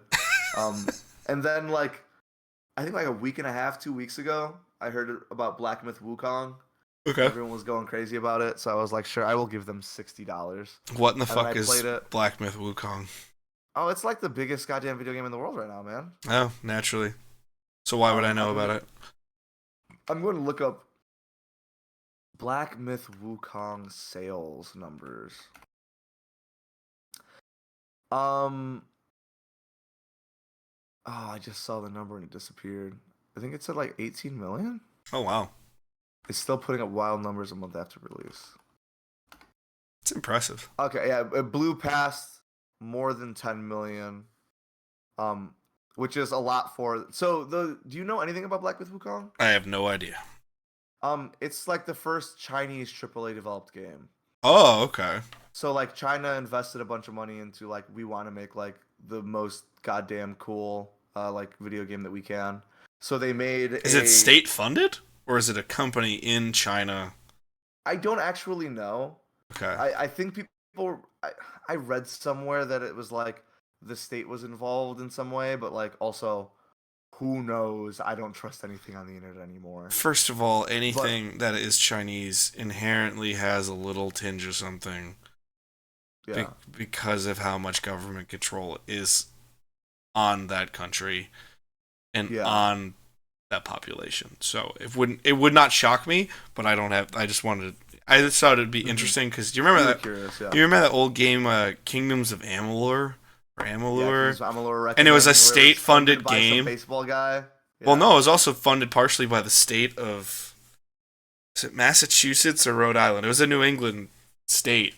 And then like I think like a week and a half, 2 weeks ago, I heard about Black Myth Wukong. Okay. Everyone was going crazy about it, so I was like, sure, I will give them $60. What in the And then fuck I is played it. Black Myth Wukong? Oh, it's like the biggest goddamn video game in the world right now, man. Oh, naturally. So why would I know about it? I'm going to look up Black Myth Wukong sales numbers. Oh, I just saw the number and it disappeared. I think it said like 18 million. Oh wow, It's still putting up wild numbers a month after release. it's impressive. Okay, yeah, it blew past more than 10 million. Which is a lot for. So do you know anything about Black Myth Wukong? I have no idea. It's like the first Chinese AAA developed game. Oh, okay. So like China invested a bunch of money into like we want to make like the most goddamn cool like video game that we can. So they made Is it state funded or is it a company in China? I don't actually know. Okay. I think people I read somewhere that it was like the state was involved in some way, but like also who knows? I don't trust anything on the internet anymore. First of all, anything that is Chinese inherently has a little tinge of something Yeah. because of how much government control is on that country and Yeah. on that population. So it would not shock me, but I just thought it'd be interesting because do you remember Really that curious, yeah. you remember that old game Kingdoms of Amalur or Yeah, Amalur? 'cause I'm a little And it was a where state-funded funded by some game. baseball guy. Well, Yeah. no, it was also funded partially by the state of is it Massachusetts or Rhode Island? It was a New England state,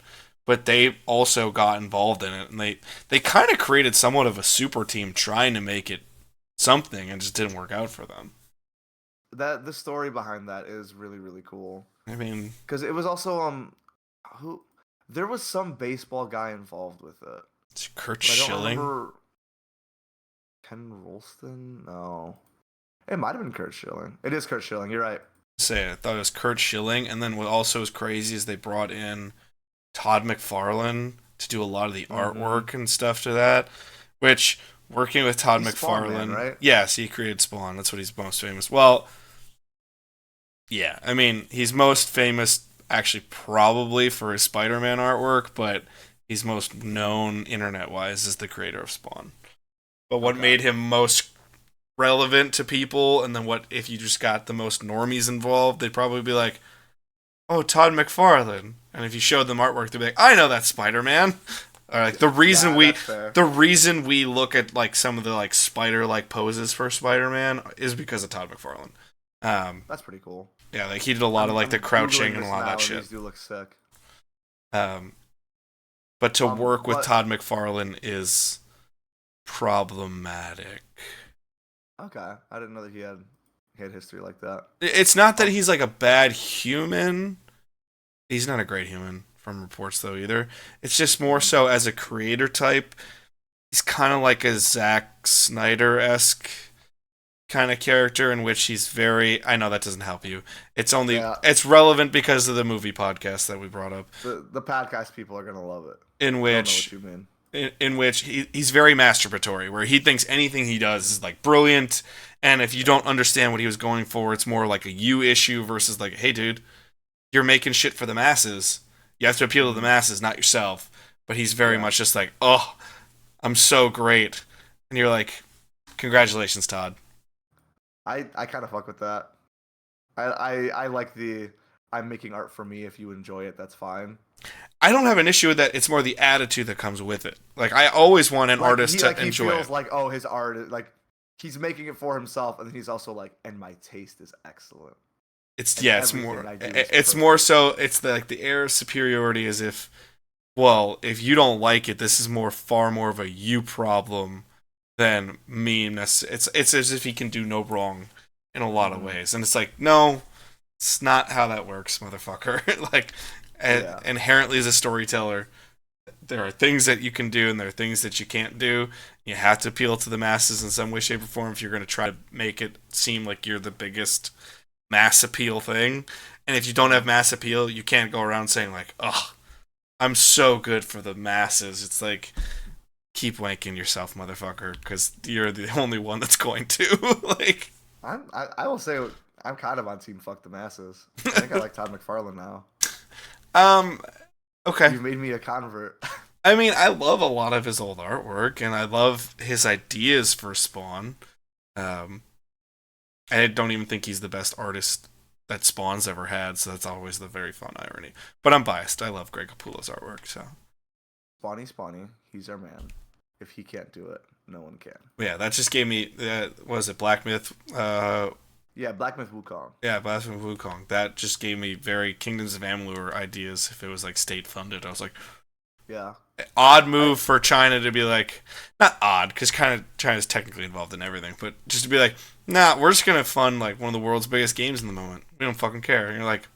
but they also got involved in it, and they kind of created somewhat of a super team trying to make it something, and just didn't work out for them. That the story behind that is really really cool I mean, because it was also who there was some baseball guy involved with it. it's Kurt But I don't Schilling. remember Ken Rolston. No, it might have been Kurt Schilling. It is Kurt Schilling. You're right. I thought it was Kurt Schilling, and then what also was crazy is they brought in Todd McFarlane to do a lot of the artwork and stuff to that, which working with Todd He's Spawn McFarlane, Man, right? yes, he created Spawn. That's what he's most famous. Well, yeah, I mean, he's most famous actually probably for his Spider-Man artwork, but he's most known internet-wise as the creator of Spawn. But what Okay. made him most relevant to people, and then what if you just got the most normies involved, they'd probably be like, oh, Todd McFarlane. And if you showed them artwork, they'd be like, I know that Spider-Man. Or like Yeah, that's fair. the reason we look at like some of the like spider-like poses for Spider-Man is because of Todd McFarlane. That's pretty cool. Yeah, like he did a lot of like the I'm crouching Googling and a this lot of now, that shit. These do look sick. But to work with but- Todd McFarlane is problematic. Okay, I didn't know that he had history like that. It's not that he's like a bad human. He's not a great human from reports though either. It's just more so as a creator type. he's kind of like a Zack Snyder-esque kind of character in which he's very. I know that doesn't help you. Yeah, It's relevant because of the movie podcast that we brought up, the podcast people are gonna love it. in They'll know what which you mean. in which he's very masturbatory, where he thinks anything he does is like brilliant, and if you don't understand what he was going for, it's more like a you issue versus like, hey, dude, you're making shit for the masses. You have to appeal to the Hmm. masses, not yourself. But he's very Yeah, much just like, oh, I'm so great, and you're like, congratulations, Todd. I kind of fuck with that. I like the I'm making art for me. If you enjoy it, that's fine. I don't have an issue with that. It's more the attitude that comes with it. Like I always want an artist to He enjoy feels it. like, oh, his art like he's making it for himself, and then he's also like, and my taste is excellent, It's and yeah, it's everything more. I do is It's more perfect. so. It's the like the air of superiority, as if, well, if you don't like it, this is far more of a you problem than me. It's as if he can do no wrong in a lot of Hmm. ways, and it's like, no, it's not how that works, motherfucker. Like, Yeah. inherently as a storyteller, there are things that you can do and there are things that you can't do. You have to appeal to the masses in some way, shape, or form if you're going to try to make it seem like you're the biggest mass appeal thing. And if you don't have Hmm. mass appeal, you can't go around saying like, "Oh, I'm so good for the masses." It's like, keep wanking yourself, motherfucker, because you're the only one that's going to. Like, I will say I'm kind of on team fuck the masses. I think I like Todd McFarlane now. um, okay. You've made me a convert. I mean, I love a lot of his old artwork, and I love his ideas for Spawn. Um, I don't even think he's the best artist that Spawn's ever had, so that's always the very fun irony. But I'm biased. I love Greg Capullo's artwork, so Spawny, he's our man. If he can't do it, no one can. yeah, that just gave me what was it, Black Myth? Yeah, Black Myth Wukong. Yeah, Black Myth Wukong. That just gave me very Kingdoms of Amalur ideas. If it was like state funded, I was like, Yeah, odd I move for China to be like, not odd, because kind of China's technically involved in everything, but just to be like, nah, we're just gonna fund like one of the world's biggest games in the moment. We don't fucking care. And you're like,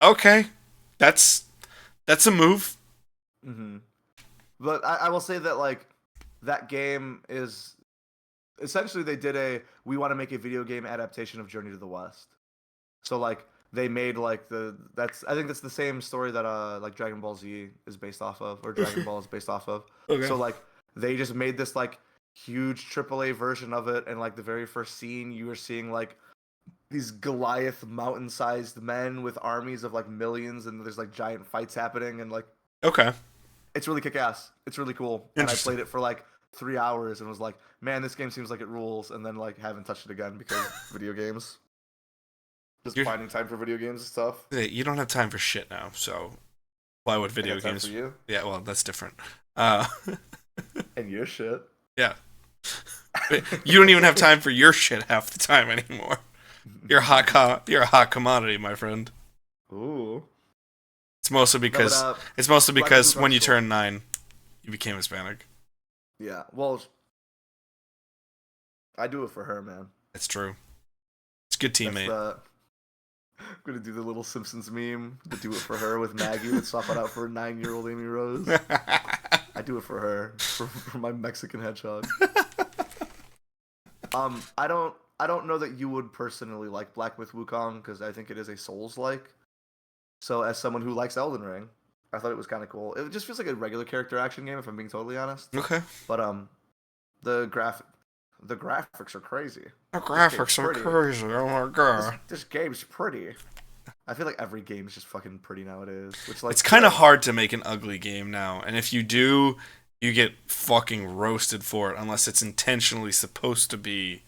okay, that's that's a move. hmm But I will say that like that game is essentially they did a we want to make a video game adaptation of Journey to the West. So like they made like the that's I think that's the same story that like Dragon Ball Z is based off of or Dragon Ball is based off of. Okay. So like they just made this like huge AAA version of it, and like the very first scene you were seeing like these Goliath mountain-sized men with armies of like millions, and there's like giant fights happening, and like Okay. it's really kick-ass. It's really cool, and I Interesting. played it for like 3 hours and was like, man, this game seems like it rules, and then like haven't touched it again because video games. Just You're, finding time for video games and stuff. you don't have time for shit now, so why would I video got time for games? you Yeah, well, that's different. Uh, and your shit. yeah. You don't even have time for your shit half the time anymore. You're a hot commodity, my friend. Ooh. It's mostly No, but because it's mostly Black Myth because when Wukong's you cool. turn 9, you became Hispanic. Yeah. Well, I do it for her, man. It's true. It's a good That's teammate. the. I'm gonna do the little Simpsons meme, but do it for her with Maggie. Let's swap it out for 9-year-old Amy Rose. I do it for her, for my Mexican hedgehog. I don't know that you would personally like Black Myth Wukong because I think it is a Souls-like. So as someone who likes Elden Ring, I thought it was kind of cool. It just feels like a regular character action game, if I'm being totally honest. Okay. But the the graphics are crazy. The This game's graphics are pretty. crazy. Oh my god. This game's pretty. I feel like every game is just fucking pretty nowadays, which like It's kind of good. hard to make an ugly game now, and if you do, you get fucking roasted for it unless it's intentionally supposed to be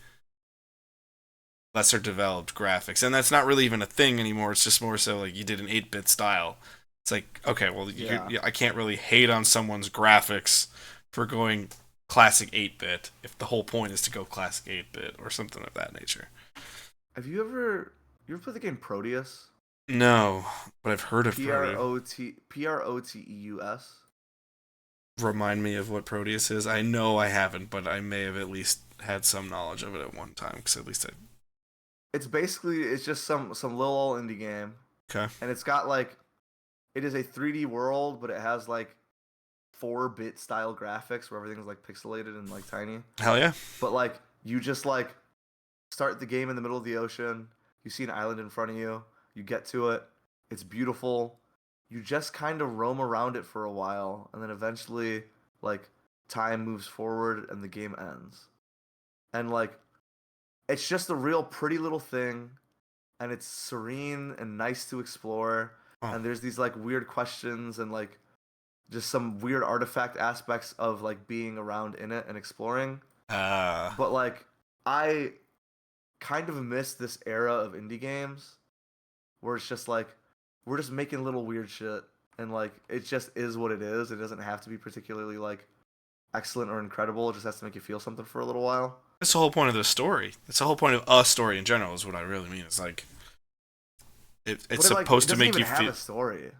lesser developed graphics. And that's not really even a thing anymore. It's just more so like you did an 8-bit style. It's like, okay, well, Yeah. I can't really hate on someone's graphics for going classic 8-bit if the whole point is to go classic 8-bit or something of that nature. Have you ever played the game Proteus? No, but I've heard of P R Proteus. O T Proteus. Remind me of what Proteus is. I know I haven't, but I may have at least had some knowledge of it at one time, because at least I. It's just some little old indie game, Okay. and it's got like it is a 3D world, but it has like 4-bit style graphics where everything's like pixelated and like tiny. Hell yeah. But like you just like start the game in the middle of the ocean. You see an island in front of you. You get to it. It's beautiful. You just kind of roam around it for a while, and then eventually, like, time moves forward and the game ends. And like, it's just a real pretty little thing, and it's serene and nice to explore. Oh. And there's these like weird questions and like just some weird artifact aspects of like being around in it and exploring. But like, I kind of miss this era of indie games where it's just like we're just making little weird shit and like it just is what it is. It doesn't have to be particularly like excellent or incredible. It just has to make you feel something for a little while. That's the whole point of the story. That's the whole point of a story in general. Is what I really mean. It's like it's supposed to make you feel. A story.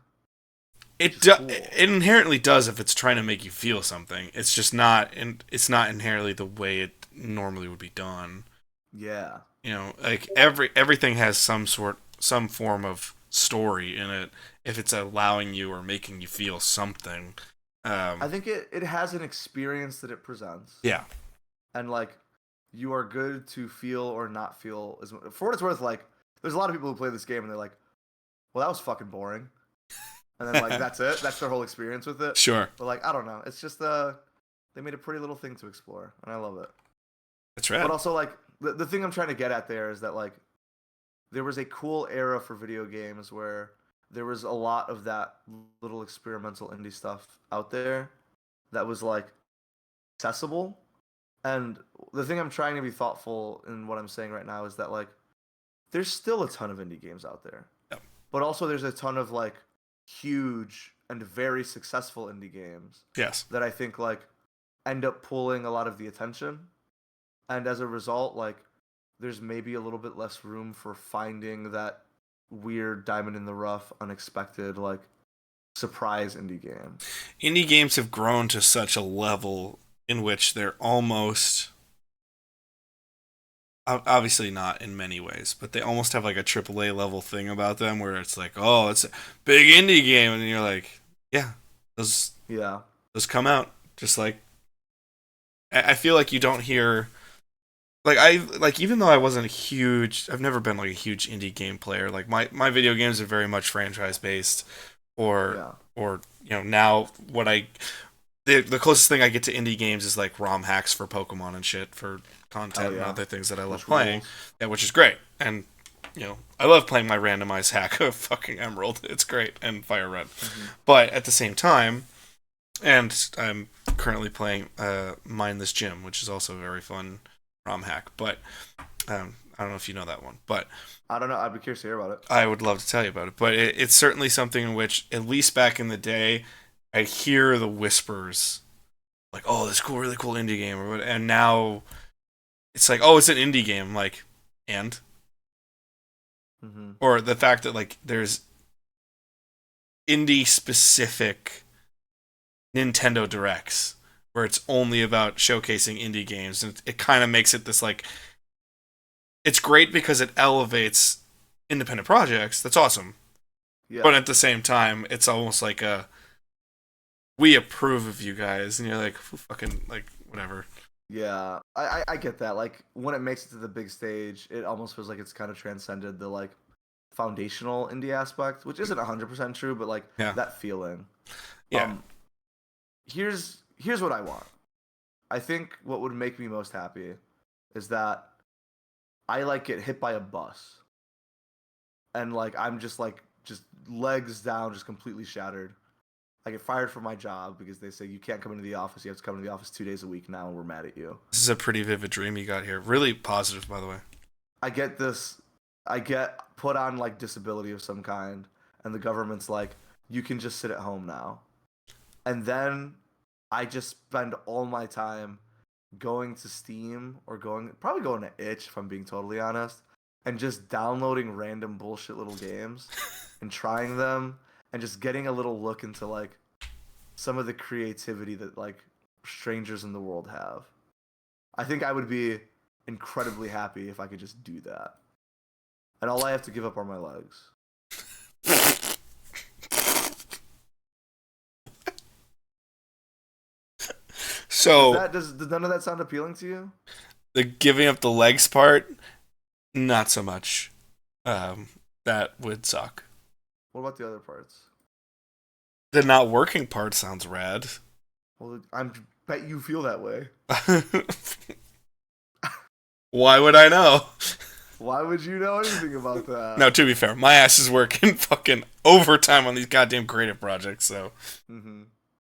Cool. It inherently does if it's trying to make you feel something. It's just not, and it's not inherently the way it normally would be done. Yeah. You know, like everything has some form of story in it. If it's allowing you or making you feel something, I think it has an experience that it presents. Yeah. And like, you are good to feel or not feel. For what it's worth, like, there's a lot of people who play this game and they're like, "Well, that was fucking boring." And then like that's it. That's their whole experience with it. Sure. But like I don't know. It's just they made a pretty little thing to explore, and I love it. That's right. But also like the thing I'm trying to get at there is that like there was a cool era for video games where there was a lot of that little experimental indie stuff out there that was like accessible. And the thing I'm trying to be thoughtful in what I'm saying right now is that like there's still a ton of indie games out there. Yep. But also there's a ton of like huge and very successful indie games. Yes. That I think like end up pulling a lot of the attention. And as a result, like there's maybe a little bit less room for finding that weird diamond in the rough, unexpected, like surprise indie game. Indie games have grown to such a level in which they're almost, obviously not in many ways, but they almost have like a AAA level thing about them where it's like, oh, it's a big indie game, and you're like, yeah, those come out just like. I feel like you don't hear, like even though I wasn't I've never been like a huge indie game player. Like my video games are very much franchise based, or you know, now the closest thing I get to indie games is like ROM hacks for Pokemon and shit for content and other things that I love playing. Yeah, which is great. And you know, I love playing my randomized hack of fucking Emerald. It's great, and Fire Red. Mm-hmm. But at the same time, and I'm currently playing Mindless Gym, which is also a very fun ROM hack. But I don't know if you know that one. But I don't know. I'd be curious to hear about it. I would love to tell you about it. But it's certainly something in which, at least back in the day, I hear the whispers, like, "Oh, this cool, really cool indie game," and now it's like, "Oh, it's an indie game," like, and or the fact that like there's indie specific Nintendo Directs where it's only about showcasing indie games, and it kind of makes it this like, it's great because it elevates independent projects. That's awesome. Yeah. But at the same time, it's almost like we approve of you guys, and you're like, fucking, like, whatever. Yeah, I get that. Like, when it makes it to the big stage, it almost feels like it's kind of transcended the, like, foundational indie aspect, which isn't 100% true, but, like, that feeling. Yeah. Here's what I want. I think what would make me most happy is that I, like, get hit by a bus. And, like, I'm just legs down, just completely shattered. I get fired from my job because they say you can't come into the office. You have to come into the office 2 days a week now, and we're mad at you. This is a pretty vivid dream you got here. Really positive, by the way. I get put on like disability of some kind, and the government's like, you can just sit at home now. And then I just spend all my time going to Steam or probably going to Itch, if I'm being totally honest, and just downloading random bullshit little games and trying them. And just getting a little look into, like, some of the creativity that, like, strangers in the world have. I think I would be incredibly happy if I could just do that. And all I have to give up are my legs. So Does none of that sound appealing to you? the giving up the legs part, not so much. That would suck. What about the other parts? The not working part sounds rad. Well, I bet you feel that way. Why would I know? Why would you know anything about that? No, to be fair, my ass is working fucking overtime on these goddamn creative projects, so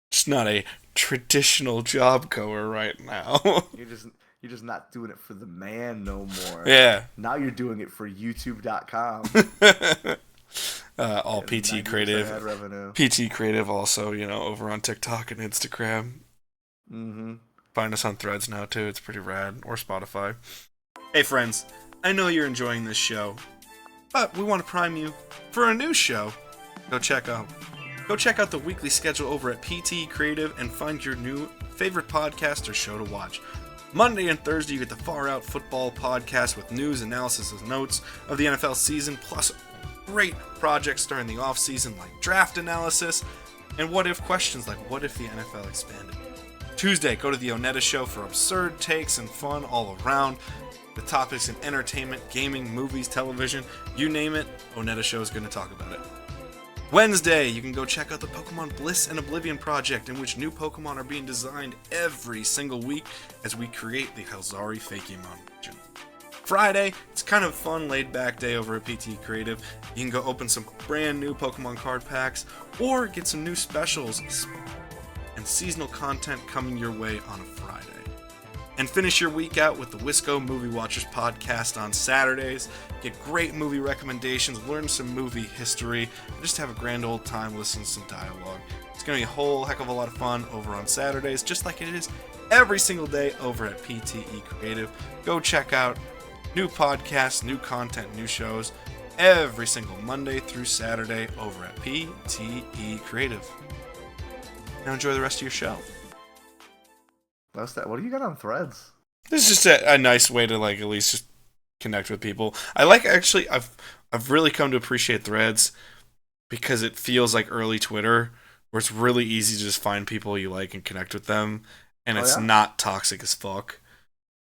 it's not a traditional job goer right now. You're just not doing it for the man no more. Yeah. Now you're doing it for YouTube.com. All PT Creative. PT Creative also, over on TikTok and Instagram. Find us on Threads now too. It's pretty rad. Or Spotify. Hey friends, I know you're enjoying this show, but we want to prime you for a new show. Go check out the weekly schedule over at PT Creative and find your new favorite podcast or show to watch. Monday and Thursday, you get the Far Out Football podcast with news, analysis, and notes of the NFL season, plus great projects during the off-season like draft analysis and what-if questions like what if the NFL expanded. Tuesday, go to the ONETA Show for absurd takes and fun all around. The topics in entertainment, gaming, movies, television, you name it, ONETA Show is going to talk about it. Wednesday, you can go check out the Pokemon Bliss and Oblivion Project, in which new Pokemon are being designed every single week as we create the Helzari Fakemon region. Friday, it's kind of a fun, laid-back day over at PT Creative. You can go open some brand new Pokemon card packs, or get some new specials and seasonal content coming your way on a Friday. And finish your week out with the Wisco Movie Watchers podcast on Saturdays. Get great movie recommendations, learn some movie history, and just have a grand old time listening to some dialogue. It's going to be a whole heck of a lot of fun over on Saturdays, just like it is every single day over at PTE Creative. Go check out new podcasts, new content, new shows every single Monday through Saturday over at PTE Creative. Now enjoy the rest of your show. What's that? What do you got on Threads? This is just a nice way to at least just connect with people. I've really come to appreciate Threads because it feels like early Twitter, where it's really easy to just find people you like and connect with them, and it's not toxic as fuck.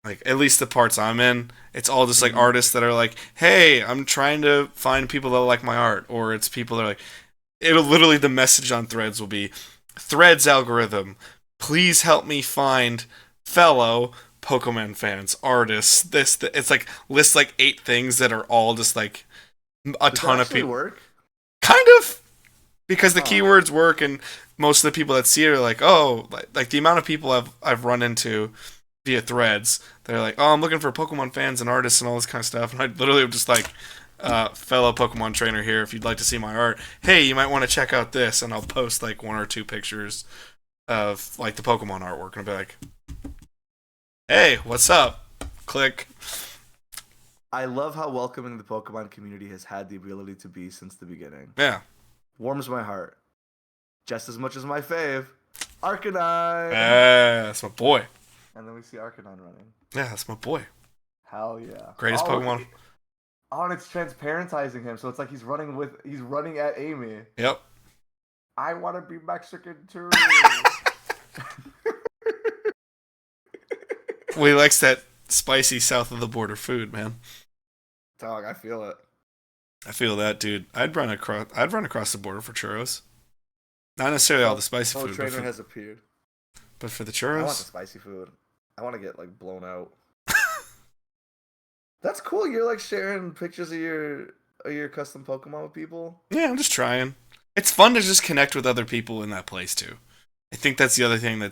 Like, at least the parts I'm in, it's all just like artists that are like, hey, I'm trying to find people that like my art, or it's people that are like, it'll literally, the message on Threads will be, Threads algorithm, please help me find fellow Pokemon fans, artists, it's like, lists 8 things that are all just like a ton of people. Work? Kind of, because the keywords work, and most of the people that see it are like, oh, like the amount of people I've run into via Threads, they're like, oh, I'm looking for Pokemon fans and artists and all this kind of stuff, and I literally am just like, fellow Pokemon trainer here, if you'd like to see my art, hey, you might want to check out this, and I'll post 1 or 2 pictures of the Pokemon artwork, and I'll be like, hey, what's up? Click. I love how welcoming the Pokemon community has had the ability to be since the beginning. Yeah. Warms my heart. Just as much as my fave, Arcanine! Yeah, that's my boy. And then we see Arcanine running. Yeah, that's my boy. Hell yeah. Greatest Pokemon. Oh, and it's transparentizing him, so it's like he's running at Amy. Yep. I want to be Mexican too. Well, he likes that spicy south of the border food, man. Dog, I feel it. I feel that, dude. I'd run across the border for churros. Not necessarily all the spicy food. Trainer has appeared. But for the I churros, want the spicy food. I want to get blown out. That's cool. You're sharing pictures of your custom Pokemon with people. Yeah, I'm just trying. It's fun to just connect with other people in that place too. I think that's the other thing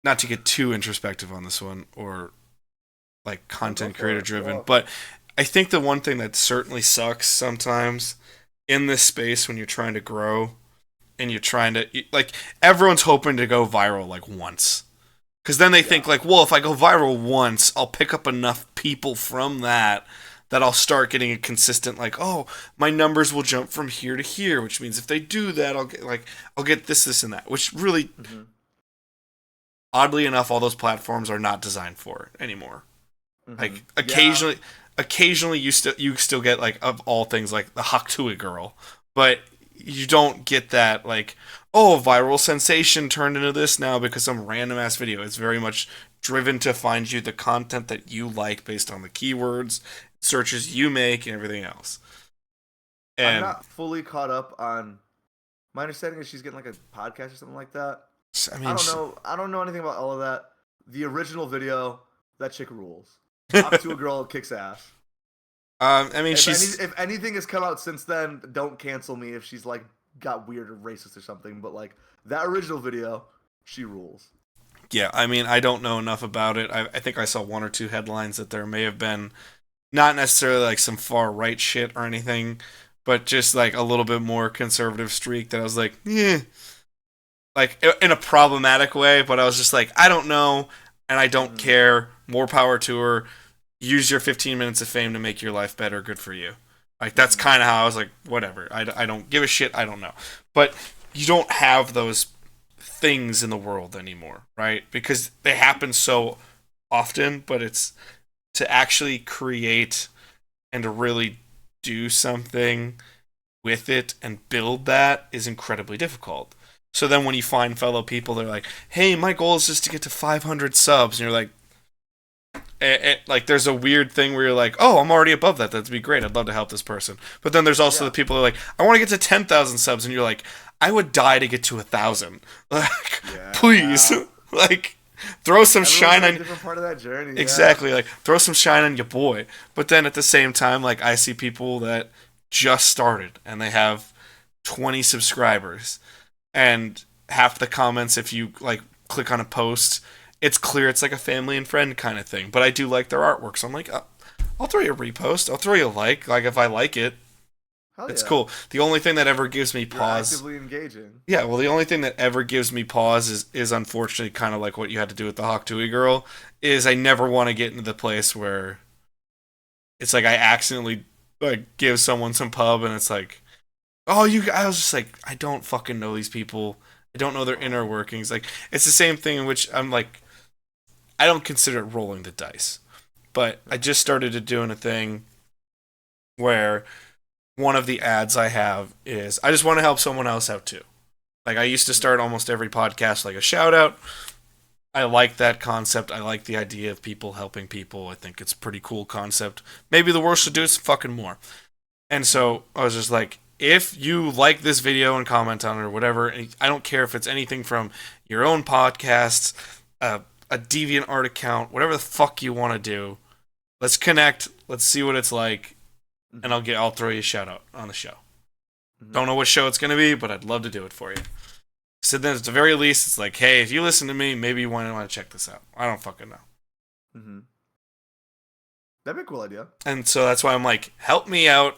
not to get too introspective on this one or content creator driven, but I think the one thing that certainly sucks sometimes in this space when you're trying to grow and you're trying to everyone's hoping to go viral once. Because then they think well, if I go viral once, I'll pick up enough people from that I'll start getting a consistent oh, my numbers will jump from here to here, which means if they do that, I'll get this and that, which really oddly enough, all those platforms are not designed for anymore. Occasionally you still get of all things the Haktui girl, but you don't get that oh, viral sensation turned into this now because some random ass video. It's very much driven to find you the content that you like based on the keywords, searches you make, and everything else. I'm And not fully caught up on. My understanding is she's getting like a podcast or something like that. I I mean, don't know. I don't know anything about all of that. The original video, that chick rules. Top to a girl kicks ass. I mean, If anything has come out since then, don't cancel me if she's like got weird or racist or something. But like that original video, she rules. yeah. I mean, I don't know enough about it. I think I saw one or two headlines that there may have been not necessarily like some far right shit or anything, but just like a little bit more conservative streak that I was like, yeah, like in a problematic way. But I was just like, I don't know, and I don't care. More power to her. Use your 15 minutes of fame to make your life better. Good for you. Like that's kind of how I was like, whatever. I don't give a shit. I don't know, but you don't have those things in the world anymore, right? Because they happen so often, but it's to actually create and to really do something with it and build that is incredibly difficult. So then when you find fellow people, they're like, "Hey, my goal is just to get to 500 subs," and you're like, like there's a weird thing where you're like, "Oh, I'm already above that. That'd be great. I'd love to help this person." But then there's also the people who are like, "I want to get to 10,000 subs," and you're like, "I would die to get to 1,000. Like, please, like." Throw some shine on a different part of that journey. exactly, like throw some shine on your boy. But then at the same time, like I see people that just started and they have 20 subscribers, and half the comments, if you like click on a post, it's clear it's like a family and friend kind of thing. But I do like their artwork, so I'm like, I'll throw you a repost. I'll throw you a like if I like it. It's cool. The only thing that ever gives me pause. You're actively engaging. Yeah, well, the only thing that ever gives me pause is unfortunately kind of like what you had to do with the Hawk Tui girl. Is I never want to get into the place where it's like I accidentally like give someone some pub and it's like, oh, you. I was just like, I don't fucking know these people. I don't know their inner workings. Like it's the same thing in which I'm like, I don't consider it rolling the dice, but I just started doing a thing where one of the ads I have is I just want to help someone else out too. Like I used to start almost every podcast like a shout out. I like that concept. I like the idea of people helping people. I think it's a pretty cool concept. Maybe the world should do it fucking more. And so I was just like, if you like this video and comment on it or whatever, I don't care if it's anything from your own podcasts, a DeviantArt account, whatever the fuck you want to do. Let's connect. Let's see what it's like, and I'll throw you a shout out on the show. Don't know what show it's gonna be, but I'd love to do it for you. So then, at the very least, it's like, hey, if you listen to me, maybe you want to check this out. I don't fucking know. That'd be a cool idea. And so that's why I'm like, help me out.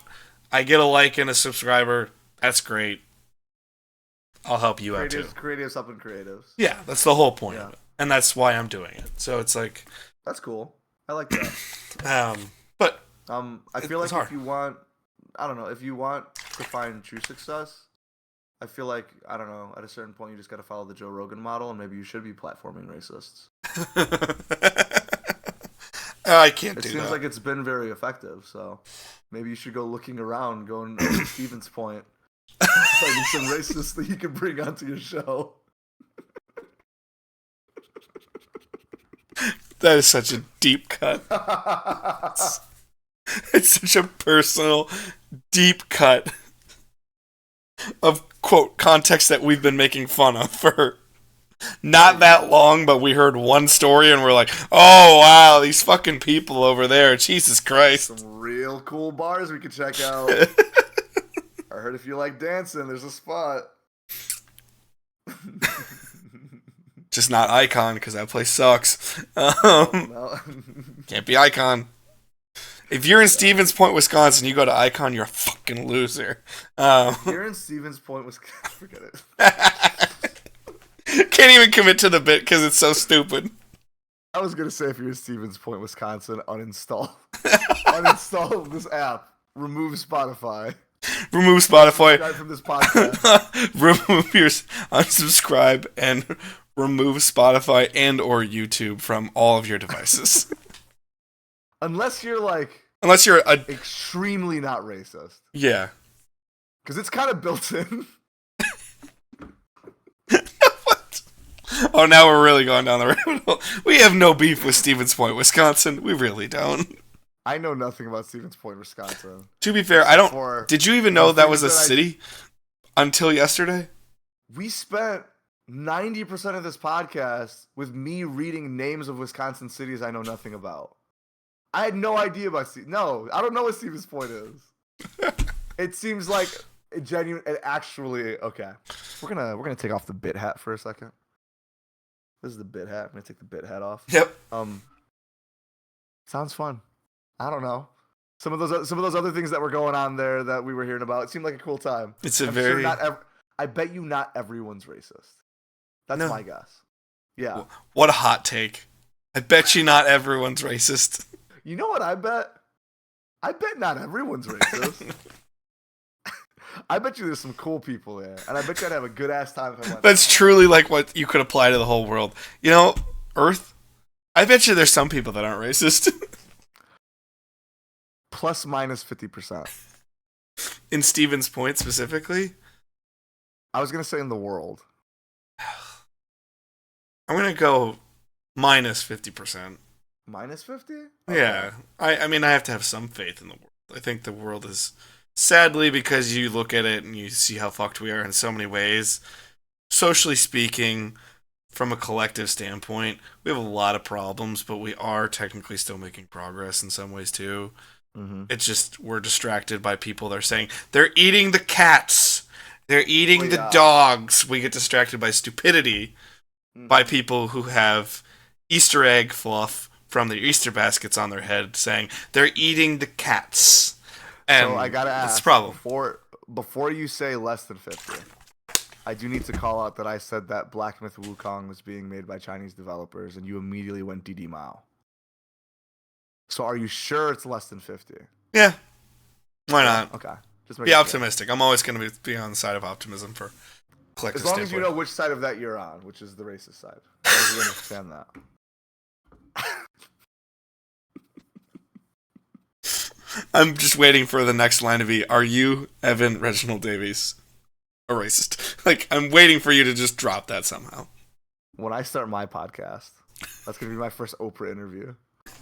I get a like and a subscriber. That's great. I'll help you out too. Creatives helping creatives. Yeah, that's the whole point of it, and that's why I'm doing it. So it's like, that's cool. I like that. But I feel like if you want, I don't know, if you want to find true success, I feel like, I don't know, at a certain point you just got to follow the Joe Rogan model, and maybe you should be platforming racists. I can't do that. It seems like it's been very effective, so maybe you should go looking around, going to Steven's point, finding some racists that you can bring onto your show. That is such a deep cut. It's such a personal, deep cut of, quote, context that we've been making fun of for not that long, but we heard one story and we're like, oh, wow, these fucking people over there, Jesus Christ. Some real cool bars we could check out. I heard if you like dancing, there's a spot. Just not Icon, because that place sucks. No. Can't be Icon. If you're in Stevens Point, Wisconsin, you go to Icon, you're a fucking loser. If you're in Stevens Point, Wisconsin, forget it. Can't even commit to the bit because it's so stupid. I was going to say if you're in Stevens Point, Wisconsin, uninstall. Uninstall this app. Remove Spotify. Remove Spotify. Unsubscribe from this podcast. Remove your unsubscribe and remove Spotify and or YouTube from all of your devices. Unless you're extremely not racist. Yeah. Because it's kind of built in. What? Oh, now we're really going down the rabbit hole. We have no beef with Stevens Point, Wisconsin. We really don't. I know nothing about Stevens Point, Wisconsin. To be fair, I don't. For Did you even know that was a city until yesterday? We spent 90% of this podcast with me reading names of Wisconsin cities I know nothing about. I had no idea about No, I don't know what Stevens Point is. It seems like a genuine. Actually, okay. We're gonna take off the bit hat for a second. This is the bit hat. I'm gonna take the bit hat off. Yep. Sounds fun. I don't know. Some of those other things that were going on there that we were hearing about. It seemed like a cool time. It's very. Sure I bet you not everyone's racist. That's my guess. Yeah. What a hot take. I bet you not everyone's racist. You know what I bet? I bet not everyone's racist. I bet you there's some cool people there. And I bet you I'd have a good ass time if I went. That's truly like what you could apply to the whole world. You know, Earth, I bet you there's some people that aren't racist. Plus minus 50%. In Stevens Point specifically? I was going to say in the world. I'm going to go minus 50%. Minus 50? Okay. Yeah. I mean, I have to have some faith in the world. I think the world is, sadly, because you look at it and you see how fucked we are in so many ways, socially speaking, from a collective standpoint, we have a lot of problems, but we are technically still making progress in some ways too. Mm-hmm. It's just we're distracted by people that are saying they're eating the cats, they're eating the dogs. We get distracted by stupidity by people who have Easter egg fluff from their Easter baskets on their head saying they're eating the cats. And so I gotta ask, that's the problem. Before you say less than 50, I do need to call out that I said that Black Myth Wukong was being made by Chinese developers, and you immediately went DD Mao. So are you sure it's less than 50? Yeah. Why not? Okay. Just be optimistic. I'm always going to be on the side of optimism for collective as long standpoint. as you know which side of that you're on, which is the racist side. As long as you understand that. I'm just waiting for the next line to be, are you, Evan Reginald Davies, a racist? Like, I'm waiting for you to just drop that somehow. When I start my podcast, that's going to be my first Oprah interview.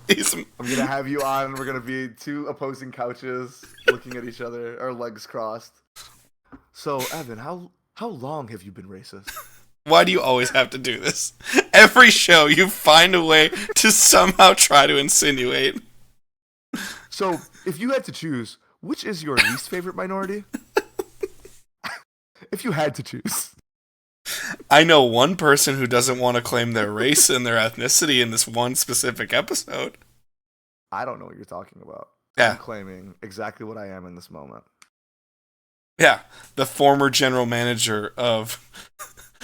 I'm going to have you on. We're going to be two opposing couches looking at each other, our legs crossed. So, Evan, how long have you been racist? Why do you always have to do this? Every show, you find a way to somehow try to insinuate. So, if you had to choose, which is your least favorite minority? If you had to choose. I know one person who doesn't want to claim their race and their ethnicity in this one specific episode. I don't know what you're talking about. Yeah. I'm claiming exactly what I am in this moment. Yeah, the former general manager of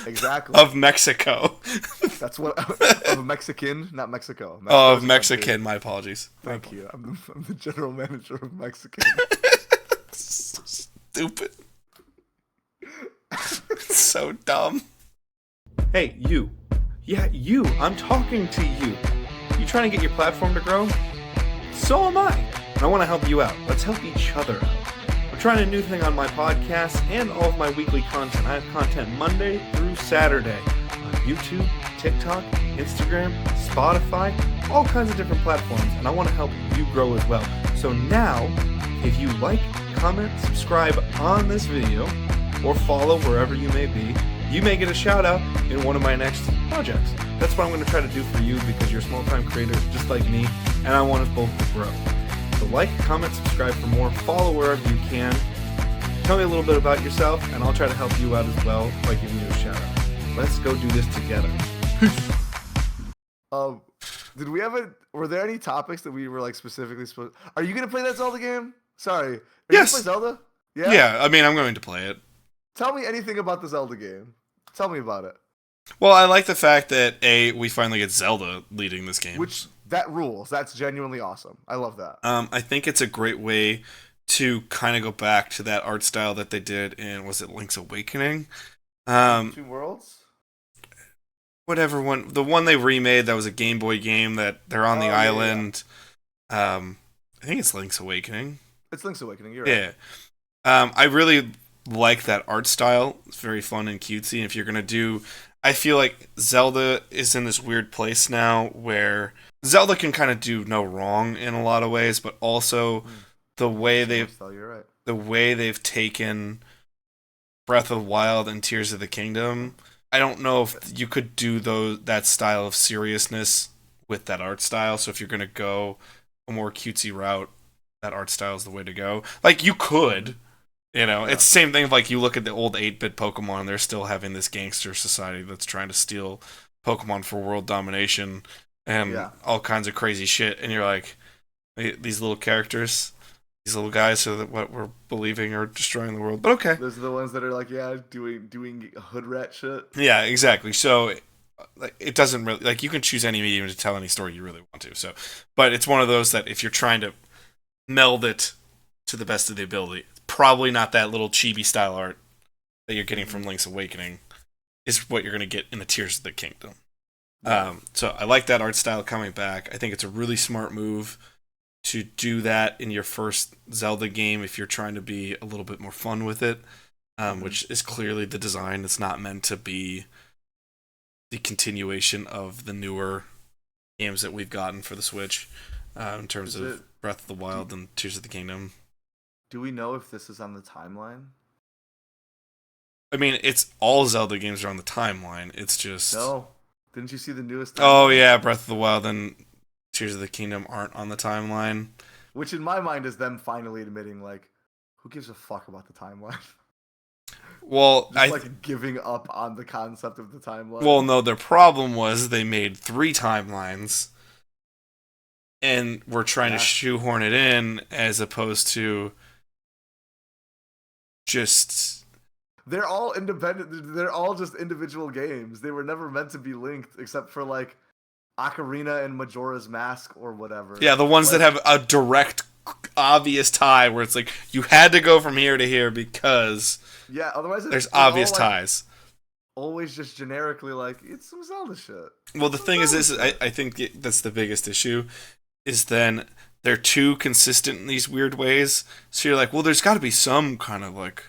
Mexico. That's what of Mexican, not Mexico. Of Mexican. My apologies. Thank you. I'm the general manager of Mexican. So stupid. So dumb. Hey, you. Yeah, you. I'm talking to you. You trying to get your platform to grow? So am I. And I want to help you out. Let's help each other out. I'm trying a new thing on my podcast and all of my weekly content. I have content Monday through Saturday on YouTube, TikTok, Instagram, Spotify, all kinds of different platforms, and I want to help you grow as well. So now, if you like, comment, subscribe on this video, or follow wherever you may be, you may get a shout out in one of my next projects. That's what I'm going to try to do for you because you're small-time creators just like me, and I want us both to grow. So like, comment, subscribe for more, follow wherever you can. Tell me a little bit about yourself, and I'll try to help you out as well by giving you a shout out. Let's go do this together. Peace. Were there any topics that we were like specifically supposed? Are you going to play that Zelda game? Sorry. Yes. You gonna play Zelda? Yeah. Yeah, I mean, I'm going to play it. Tell me anything about the Zelda game. Tell me about it. Well, I like the fact that we finally get Zelda leading this game. Which that rules. That's genuinely awesome. I love that. I think it's a great way to kind of go back to that art style that they did in, was it Link's Awakening? Two Worlds? Whatever one. The one they remade that was a Game Boy game that they're on the island. Yeah. I think it's Link's Awakening. It's Link's Awakening, you're right. Yeah. I really like that art style. It's very fun and cutesy. And if you're gonna do, I feel like Zelda is in this weird place now where Zelda can kind of do no wrong in a lot of ways, but also Mm. the way Interesting art they've style. You're right. the way they've taken Breath of the Wild and Tears of the Kingdom. I don't know if you could do that style of seriousness with that art style. So if you're gonna go a more cutesy route, that art style is the way to go. Like you could, Yeah. it's the same thing. Like you look at the old 8-bit Pokemon, and they're still having this gangster society that's trying to steal Pokemon for world domination and Yeah. all kinds of crazy shit. And you're like, these little characters, these little guys, so that what we're believing are destroying the world. But okay, Those are the ones that are like, yeah, doing hood rat shit. yeah, exactly. So like it doesn't really like you can choose any medium to tell any story you really want to. So, but it's one of those that if you're trying to meld it to the best of the ability, it's probably not that little chibi style art that you're getting from Link's Awakening is what you're going to get in the Tears of the Kingdom. So I like that art style coming back. I think it's a really smart move to do that in your first Zelda game if you're trying to be a little bit more fun with it, which is clearly the design. It's not meant to be the continuation of the newer games that we've gotten for the Switch in terms of Breath of the Wild and Tears of the Kingdom. Do we know if this is on the timeline? I mean, it's all Zelda games are on the timeline. It's just No. Didn't you see the newest oh timeline? yeah, Breath of the Wild and Tears of the Kingdom aren't on the timeline. Which in my mind is them finally admitting, like, who gives a fuck about the timeline? Well, Just like giving up on the concept of the timeline. well, no, their problem was they made 3 timelines and were trying to shoehorn it in as opposed to just they're all independent. They're all just individual games. They were never meant to be linked, except for like Ocarina and Majora's Mask or whatever. yeah, the ones like, that have a direct, obvious tie where it's like you had to go from here to here because yeah. Otherwise, there's obvious all, ties. Always just generically like it's some Zelda shit. Well, the thing is, I think that's the biggest issue. Is then they're too consistent in these weird ways. So you're like, well, there's got to be some kind of like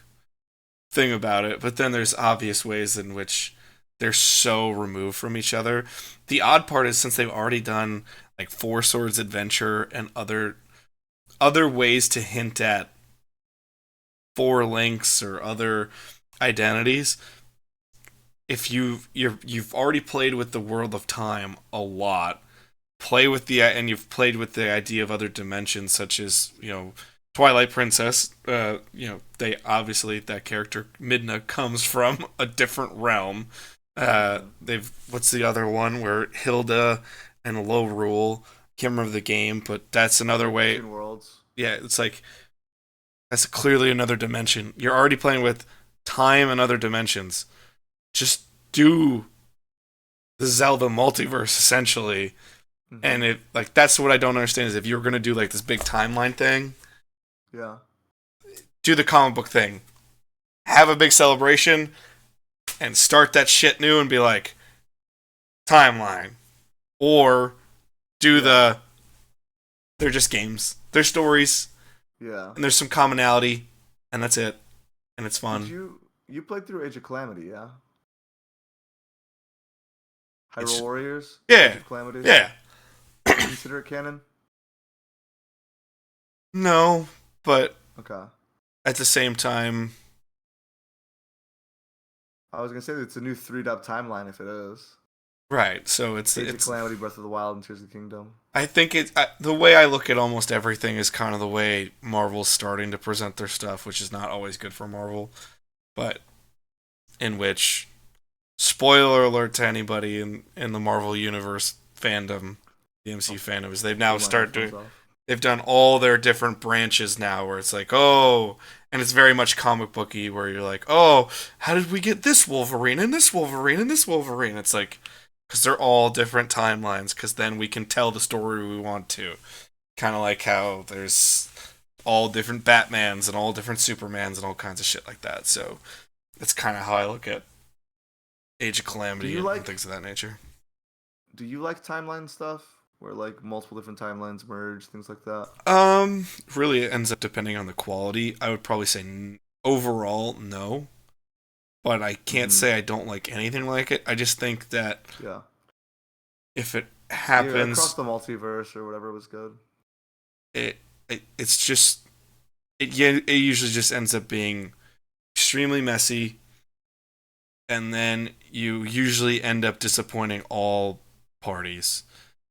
thing about it, but then there's obvious ways in which they're so removed from each other. The odd part is since they've already done like Four Swords Adventure and other ways to hint at Four Links or other identities. If you've already played with the World of Time a lot, and you've played with the idea of other dimensions such as Twilight Princess. They obviously that character Midna comes from a different realm. What's the other one where Hilda and Lorule? Can't remember the game, but that's another way. Worlds. Yeah, it's like that's clearly another dimension. You're already playing with time and other dimensions. Just do the Zelda multiverse essentially. Mm-hmm. And that's what I don't understand is if you're gonna do like this big timeline thing, yeah, do the comic book thing, have a big celebration, and start that shit new and be like timeline, or do they're just games, they're stories, yeah, and there's some commonality, and that's it, and it's fun. You played through Age of Calamity, yeah? Hyrule Warriors, yeah, Age of Calamity, yeah. Consider it canon? No, but okay. At the same time, I was gonna say that it's a new 3-up timeline if it is. Right, so it's Age of Calamity, Breath of the Wild, and Tears of the Kingdom. I think the way I look at almost everything is kind of the way Marvel's starting to present their stuff, which is not always good for Marvel, but in which, spoiler alert to anybody in the Marvel Universe fandom, the MCU fandom, is they've now they've done all their different branches now, where it's like, oh, and it's very much comic booky, where you're like, oh, how did we get this Wolverine and this Wolverine and this Wolverine? It's like, because they're all different timelines, because then we can tell the story we want to. Kind of like how there's all different Batmans and all different Supermans and all kinds of shit like that. So that's kind of how I look at Age of Calamity and things of that nature. Do you like timeline stuff? Where like multiple different timelines merge, things like that? Really it ends up depending on the quality. I would probably say overall, no. But I can't Mm-hmm. say I don't like anything like it. I just think that Yeah. if it Yeah, across happens, the multiverse or whatever was good. it, it's just it usually just ends up being extremely messy, and then you usually end up disappointing all parties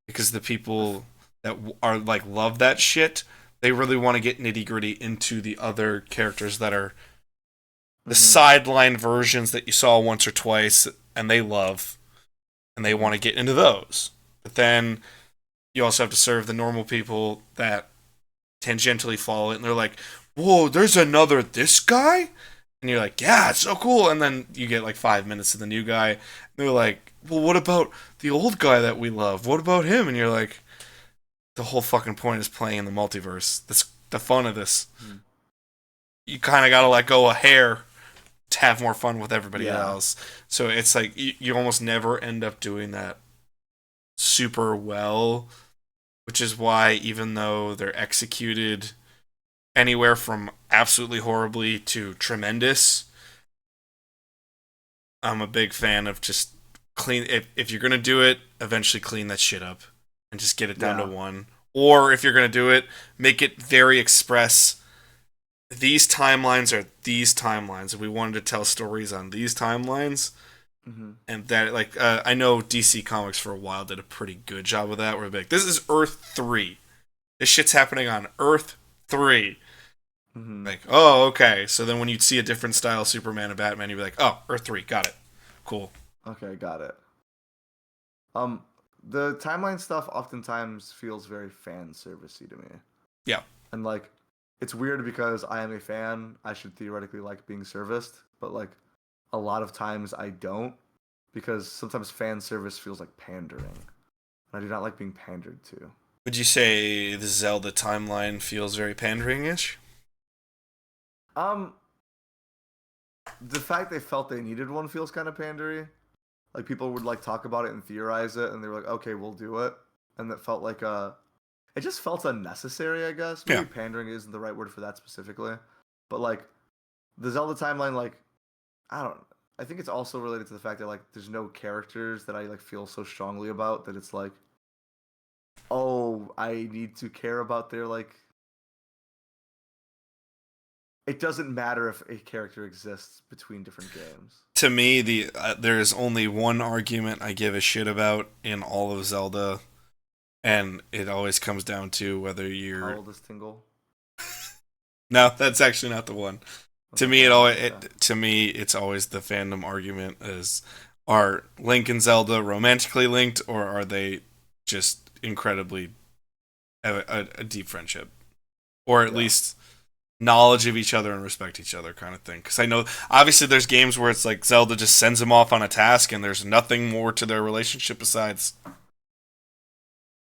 because the people that are like love that shit, they really want to get nitty gritty into the other characters that are the Mm-hmm. sideline versions that you saw once or twice, and they love, and they Mm-hmm. want to get into those. But then you also have to serve the normal people that tangentially follow it, and they're like, "Whoa, there's another this guy," and you're like, "Yeah, it's so cool." And then you get like 5 minutes of the new guy, and they're like, "Well, what about the old guy that we love? What about him?" And you're like, "The whole fucking point is playing in the multiverse. That's the fun of this. Mm-hmm. You kind of gotta let go a hair to have more fun with everybody Yeah. else." So it's like you almost never end up doing that super well, which is why even though they're executed anywhere from absolutely horribly to tremendous, I'm a big fan of just clean. If you're gonna do it, eventually clean that shit up and just get it down to Yeah. one. Or if you're gonna do it, make it very express. These timelines are these timelines. If we wanted to tell stories on these timelines, Mm-hmm. and that like I know DC Comics for a while did a pretty good job of that. Where they're like, this is Earth 3. This shit's happening on Earth 3. Mm-hmm. Like, oh, okay. So then when you'd see a different style Superman and Batman, you'd be like, oh, Earth 3, got it. Cool. Okay, got it. Um, the timeline stuff oftentimes feels very fan servicey to me, Yeah. and like, it's weird because I am a fan. I should theoretically like being serviced, but like, a lot of times I don't because sometimes fan service feels like pandering. I do not like being pandered to. Would you say the Zelda timeline feels very pandering-ish? Um, the fact they felt they needed one feels kind of pandery. Like people would like talk about it and theorize it, and they were like, "Okay, we'll do it," and that felt like it just felt unnecessary. I guess Yeah. maybe pandering isn't the right word for that specifically, but like the Zelda timeline, like I don't. I think it's also related to the fact that like there's no characters that I like feel so strongly about that it's like, oh, I need to care about their like. It doesn't matter if a character exists between different games. To me, there is only one argument I give a shit about in all of Zelda, and it always comes down to whether How you're. old is Tingle? No, that's actually not the one. To Okay, me, fine. Okay. to me, it's always the fandom argument: is are Link and Zelda romantically linked, or are they just incredibly a deep friendship, or at Yeah. least knowledge of each other and respect each other kind of thing? Because I know obviously there's games where it's like Zelda just sends him off on a task and there's nothing more to their relationship besides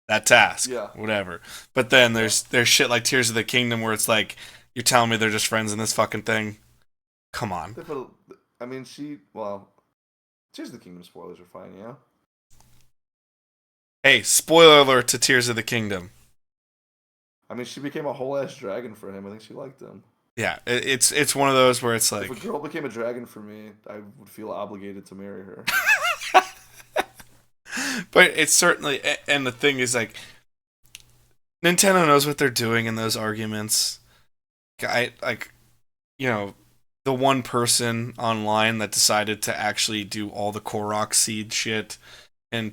that task, Yeah. whatever. But then Yeah. there's shit like Tears of the Kingdom where it's like you're telling me they're just friends in this fucking thing. Come on. They put. I mean, Well, Tears of the Kingdom spoilers are fine. Yeah. Hey, spoiler alert to Tears of the Kingdom. I mean, she became a whole ass dragon for him. I think she liked him. Yeah, it's one of those where it's If a like, girl became a dragon for me, I would feel obligated to marry her. but it's certainly, and the thing is like, Nintendo knows what they're doing in those arguments. I like, you know, the one person online that decided to actually do all the Korok seed shit in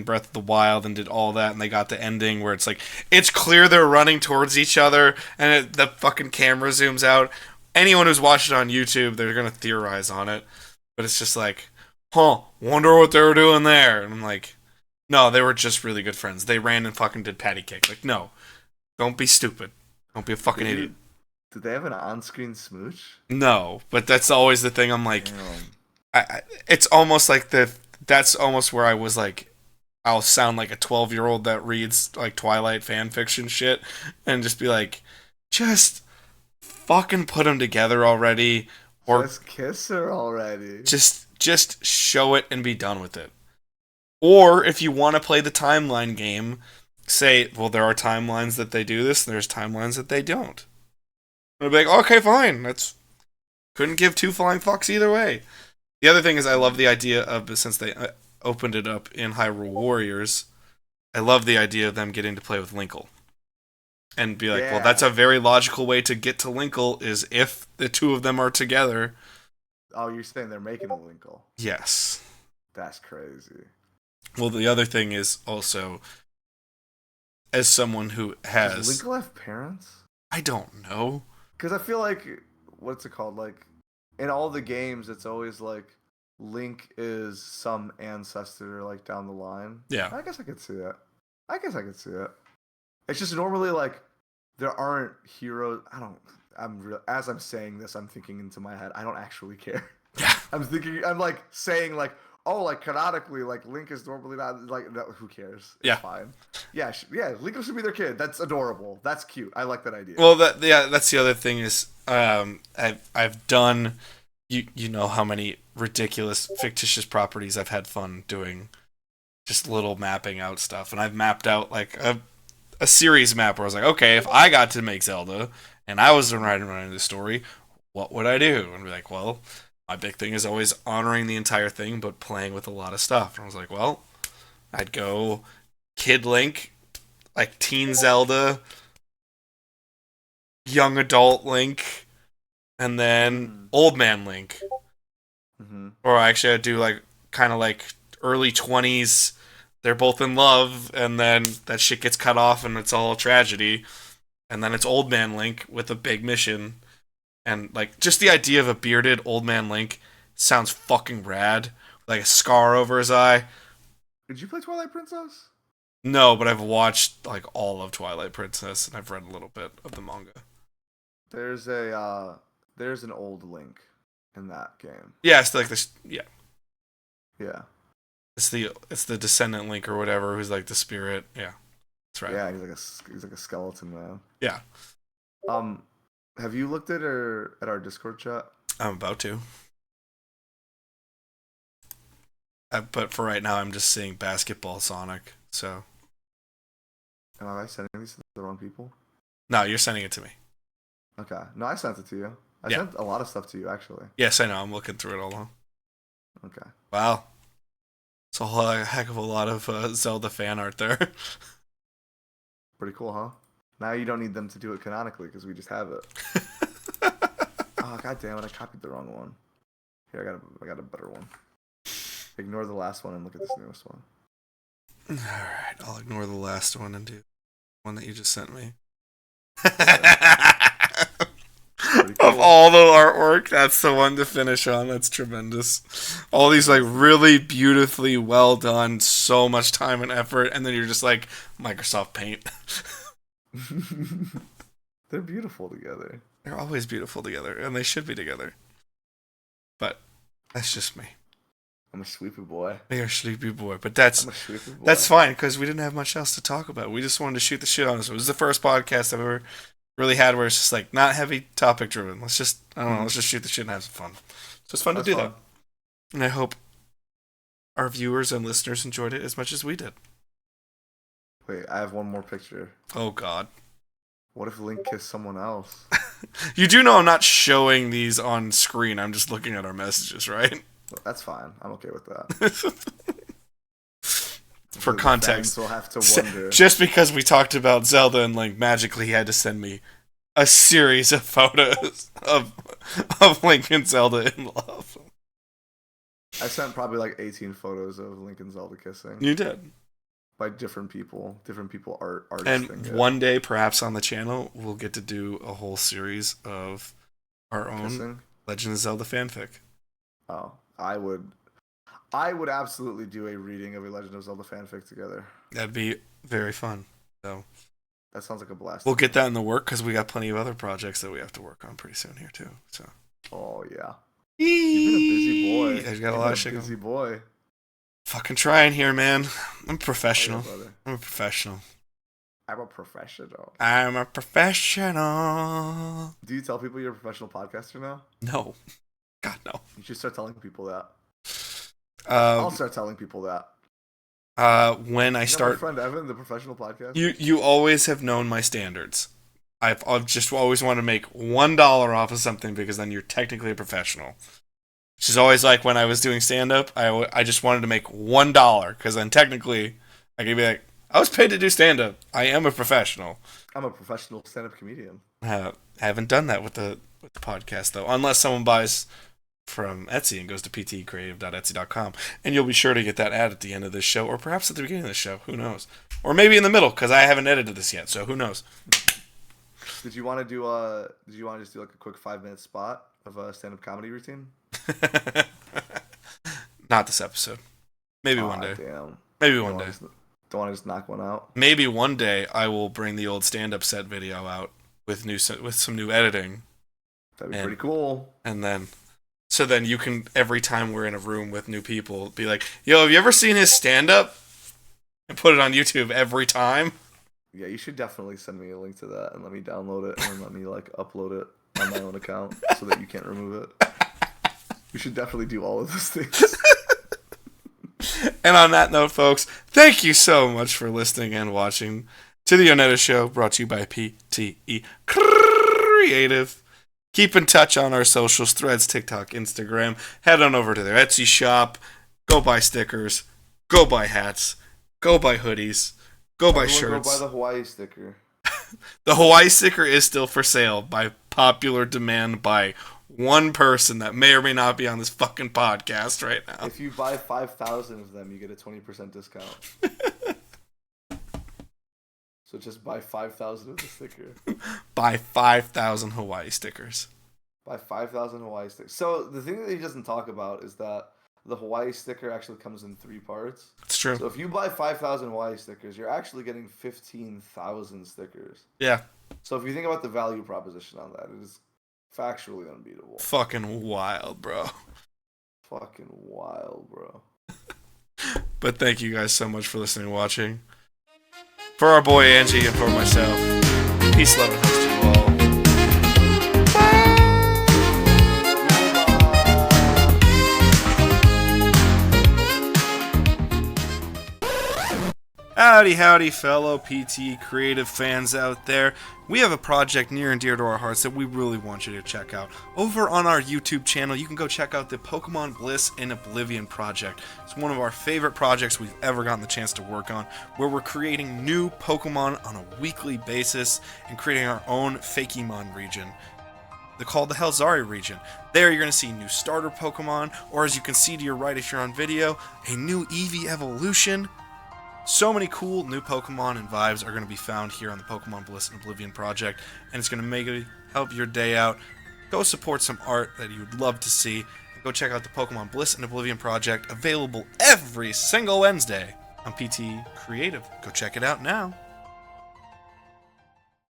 Breath of the Wild and did all that, and they got the ending where it's like it's clear they're running towards each other, and the fucking camera zooms out. Anyone who's watched it on YouTube, they're gonna theorize on it, but it's just like, huh? Wonder what they were doing there. And I'm like, no, they were just really good friends. They ran and fucking did patty cake. Like, no, don't be stupid. Don't be a fucking Did idiot. you? Did they have an on-screen smooch? No, but that's always the thing. I'm like, Damn. it's almost like that's almost where I was like, I'll sound like a 12-year-old that reads like Twilight fan fiction shit and just be like, just fucking put them together already, or Just kiss her already. just show it and be done with it. Or if you want to play the timeline game, say, well, there are timelines that they do this, and there's timelines that they don't. And I'll be like, okay, fine, Couldn't give two flying fucks either way. The other thing is, I love the idea of, since they opened it up in Hyrule Warriors, I love the idea of them getting to play with Linkle. And be like, well, that's Yeah. a very logical way to get to Linkle, is if the two of them are together. Oh, you're saying they're making a Linkle? Yes. That's crazy. Well, the other thing is also, as someone who has... Does Linkle have parents? I don't know. Because I feel like, what's it called? Like, in all the games, it's always like Link is some ancestor, like, down the line. Yeah. I guess I could see it. It's just normally, like, there aren't heroes. As I'm saying this, I'm thinking into my head, I don't actually care. Yeah. I'm like saying, like, oh, like, canonically, like, Link is normally not, like, no, who cares? It's Yeah. fine. Yeah, Link should be their kid. That's adorable. That's cute. I like that idea. Well, that's the other thing is, I've done, you know how many ridiculous fictitious properties I've had fun doing, just little mapping out stuff, and I've mapped out like a series map where I was like, okay, if I got to make Zelda and I was running the story, what would I do? And be like, well, my big thing is always honoring the entire thing, but playing with a lot of stuff. And I was like, well, I'd go Kid Link, like Teen Zelda, young adult Link, and then old man Link. Mm-hmm. Or actually, I'd do like kind of like early 20s. They're both in love, and then that shit gets cut off, and it's all a tragedy. And then it's old man Link with a big mission. And like just the idea of a bearded old man Link sounds fucking rad. Like a scar over his eye. Did you play Twilight Princess? No, but I've watched like all of Twilight Princess, and I've read a little bit of the manga. There's an old Link in that game. Yeah, it's like this. Yeah, Yeah. it's the descendant Link or whatever, who's like the spirit. Yeah, that's right. Yeah, he's like a skeleton man. Yeah. Have you looked at our Discord chat? I'm about to. But for right now, I'm just seeing Basketball Sonic. So. Am I sending these to the wrong people? No, you're sending it to me. Okay. No, I sent it to you. I Yeah. sent a lot of stuff to you, actually. Yes, I know. I'm looking through it all now. Okay. Wow. It's a whole heck of a lot of Zelda fan art there. Pretty cool, huh? Now you don't need them to do it canonically because we just have it. Oh, god damn it! I copied the wrong one. Here, I got a better one. Ignore the last one and look at this newest one. Alright, I'll ignore the last one and do one that you just sent me. Cool. Of all the artwork, that's the one to finish on. That's tremendous. All these like really beautifully well done, so much time and effort, and then you're just like Microsoft Paint. They're beautiful together. They're always beautiful together, and they should be together. But that's just me. I'm a sleepy boy. You're a sleepy boy, but that's fine because we didn't have much else to talk about. We just wanted to shoot the shit on this. It was the first podcast I've ever really had where it's just like not heavy topic driven. Let's just let's just shoot the shit and have some fun. So it's fun to do that, and I hope our viewers and listeners enjoyed it as much as we did. Wait, I have one more picture. Oh God. What if Link kissed someone else? You do know I'm not showing these on screen. I'm just looking at our messages, right? That's fine. I'm okay with that. For context, we'll have to wonder. Just because we talked about Zelda and Link, magically he had to send me a series of photos of Link and Zelda in love. I sent probably like 18 photos of Link and Zelda kissing. You did. By different people artists. And one day, perhaps on the channel, we'll get to do a whole series of our own kissing? Legend of Zelda fanfic. Oh, I would absolutely do a reading of a Legend of Zelda fanfic together. That'd be very fun. So that sounds like a blast. We'll get that in the work because we got plenty of other projects that we have to work on pretty soon here too. So. Oh yeah. You've been a busy boy. I've got a lot of shit. Busy boy. Fucking trying here, man. I'm a professional. Oh, yeah, I'm a professional. I'm a professional. I'm a professional. Do you tell people you're a professional podcaster now? No. God, no. You should start telling people that. I'll start telling people that. When I start... My friend Evan, the professional podcaster? You always have known my standards. I've just always wanted to make $1 off of something because then you're technically a professional. Which is always like when I was doing stand up, I just wanted to make $1 because then technically I could be like, I was paid to do stand up. I am a professional. I'm a professional stand up comedian. I haven't done that with the podcast though, unless someone buys from Etsy and goes to ptcreative.etsy.com, and you'll be sure to get that ad at the end of this show, or perhaps at the beginning of the show. Who knows? Or maybe in the middle, because I haven't edited this yet, so who knows? Did you want to do Did you want to just do like a quick 5-minute spot of a stand-up comedy routine? Not this episode. Maybe one day. Damn. Maybe one day. Don't want to just knock one out. Maybe one day I will bring the old stand-up set video out with some new editing. That'd be pretty cool. And then. So then you can, every time we're in a room with new people, be like, yo, have you ever seen his stand-up? And put it on YouTube every time. Yeah, you should definitely send me a link to that and let me download it and then let me like upload it on my own account so that you can't remove it. You should definitely do all of those things. And on that note, folks, thank you so much for listening and watching to the ONETA Show, brought to you by PTE Creative. Keep in touch on our socials, Threads, TikTok, Instagram. Head on over to their Etsy shop. Go buy stickers. Go buy hats. Go buy hoodies. Go buy shirts. Go buy the Hawaii sticker. The Hawaii sticker is still for sale by popular demand by one person that may or may not be on this fucking podcast right now. If you buy 5,000 of them, you get a 20% discount. So just buy 5,000 of the sticker. Buy 5,000 Hawaii stickers. Buy 5,000 Hawaii stickers. So the thing that he doesn't talk about is that the Hawaii sticker actually comes in 3 parts. It's true. So if you buy 5,000 Hawaii stickers, you're actually getting 15,000 stickers. Yeah. So if you think about the value proposition on that, it is factually unbeatable. Fucking wild, bro. Fucking wild, bro. But thank you guys so much for listening and watching. For our boy Angie and for myself, peace, love, and hugs to you all. Howdy, howdy, fellow PT Creative fans out there. We have a project near and dear to our hearts that we really want you to check out. Over on our YouTube channel, you can go check out the Pokemon Bliss Oblivion Project. It's one of our favorite projects we've ever gotten the chance to work on, where we're creating new Pokemon on a weekly basis and creating our own Fakemon region. They're called the Helzari region. There you're going to see new starter Pokemon, or as you can see to your right if you're on video, a new Eevee evolution. So many cool new Pokemon and vibes are going to be found here on the Pokemon Bliss Oblivion Project, and it's going to make it help your day out. Go support some art that you would love to see, and go check out the Pokemon Bliss Oblivion Project, available every single Wednesday on PT Creative. Go check it out now.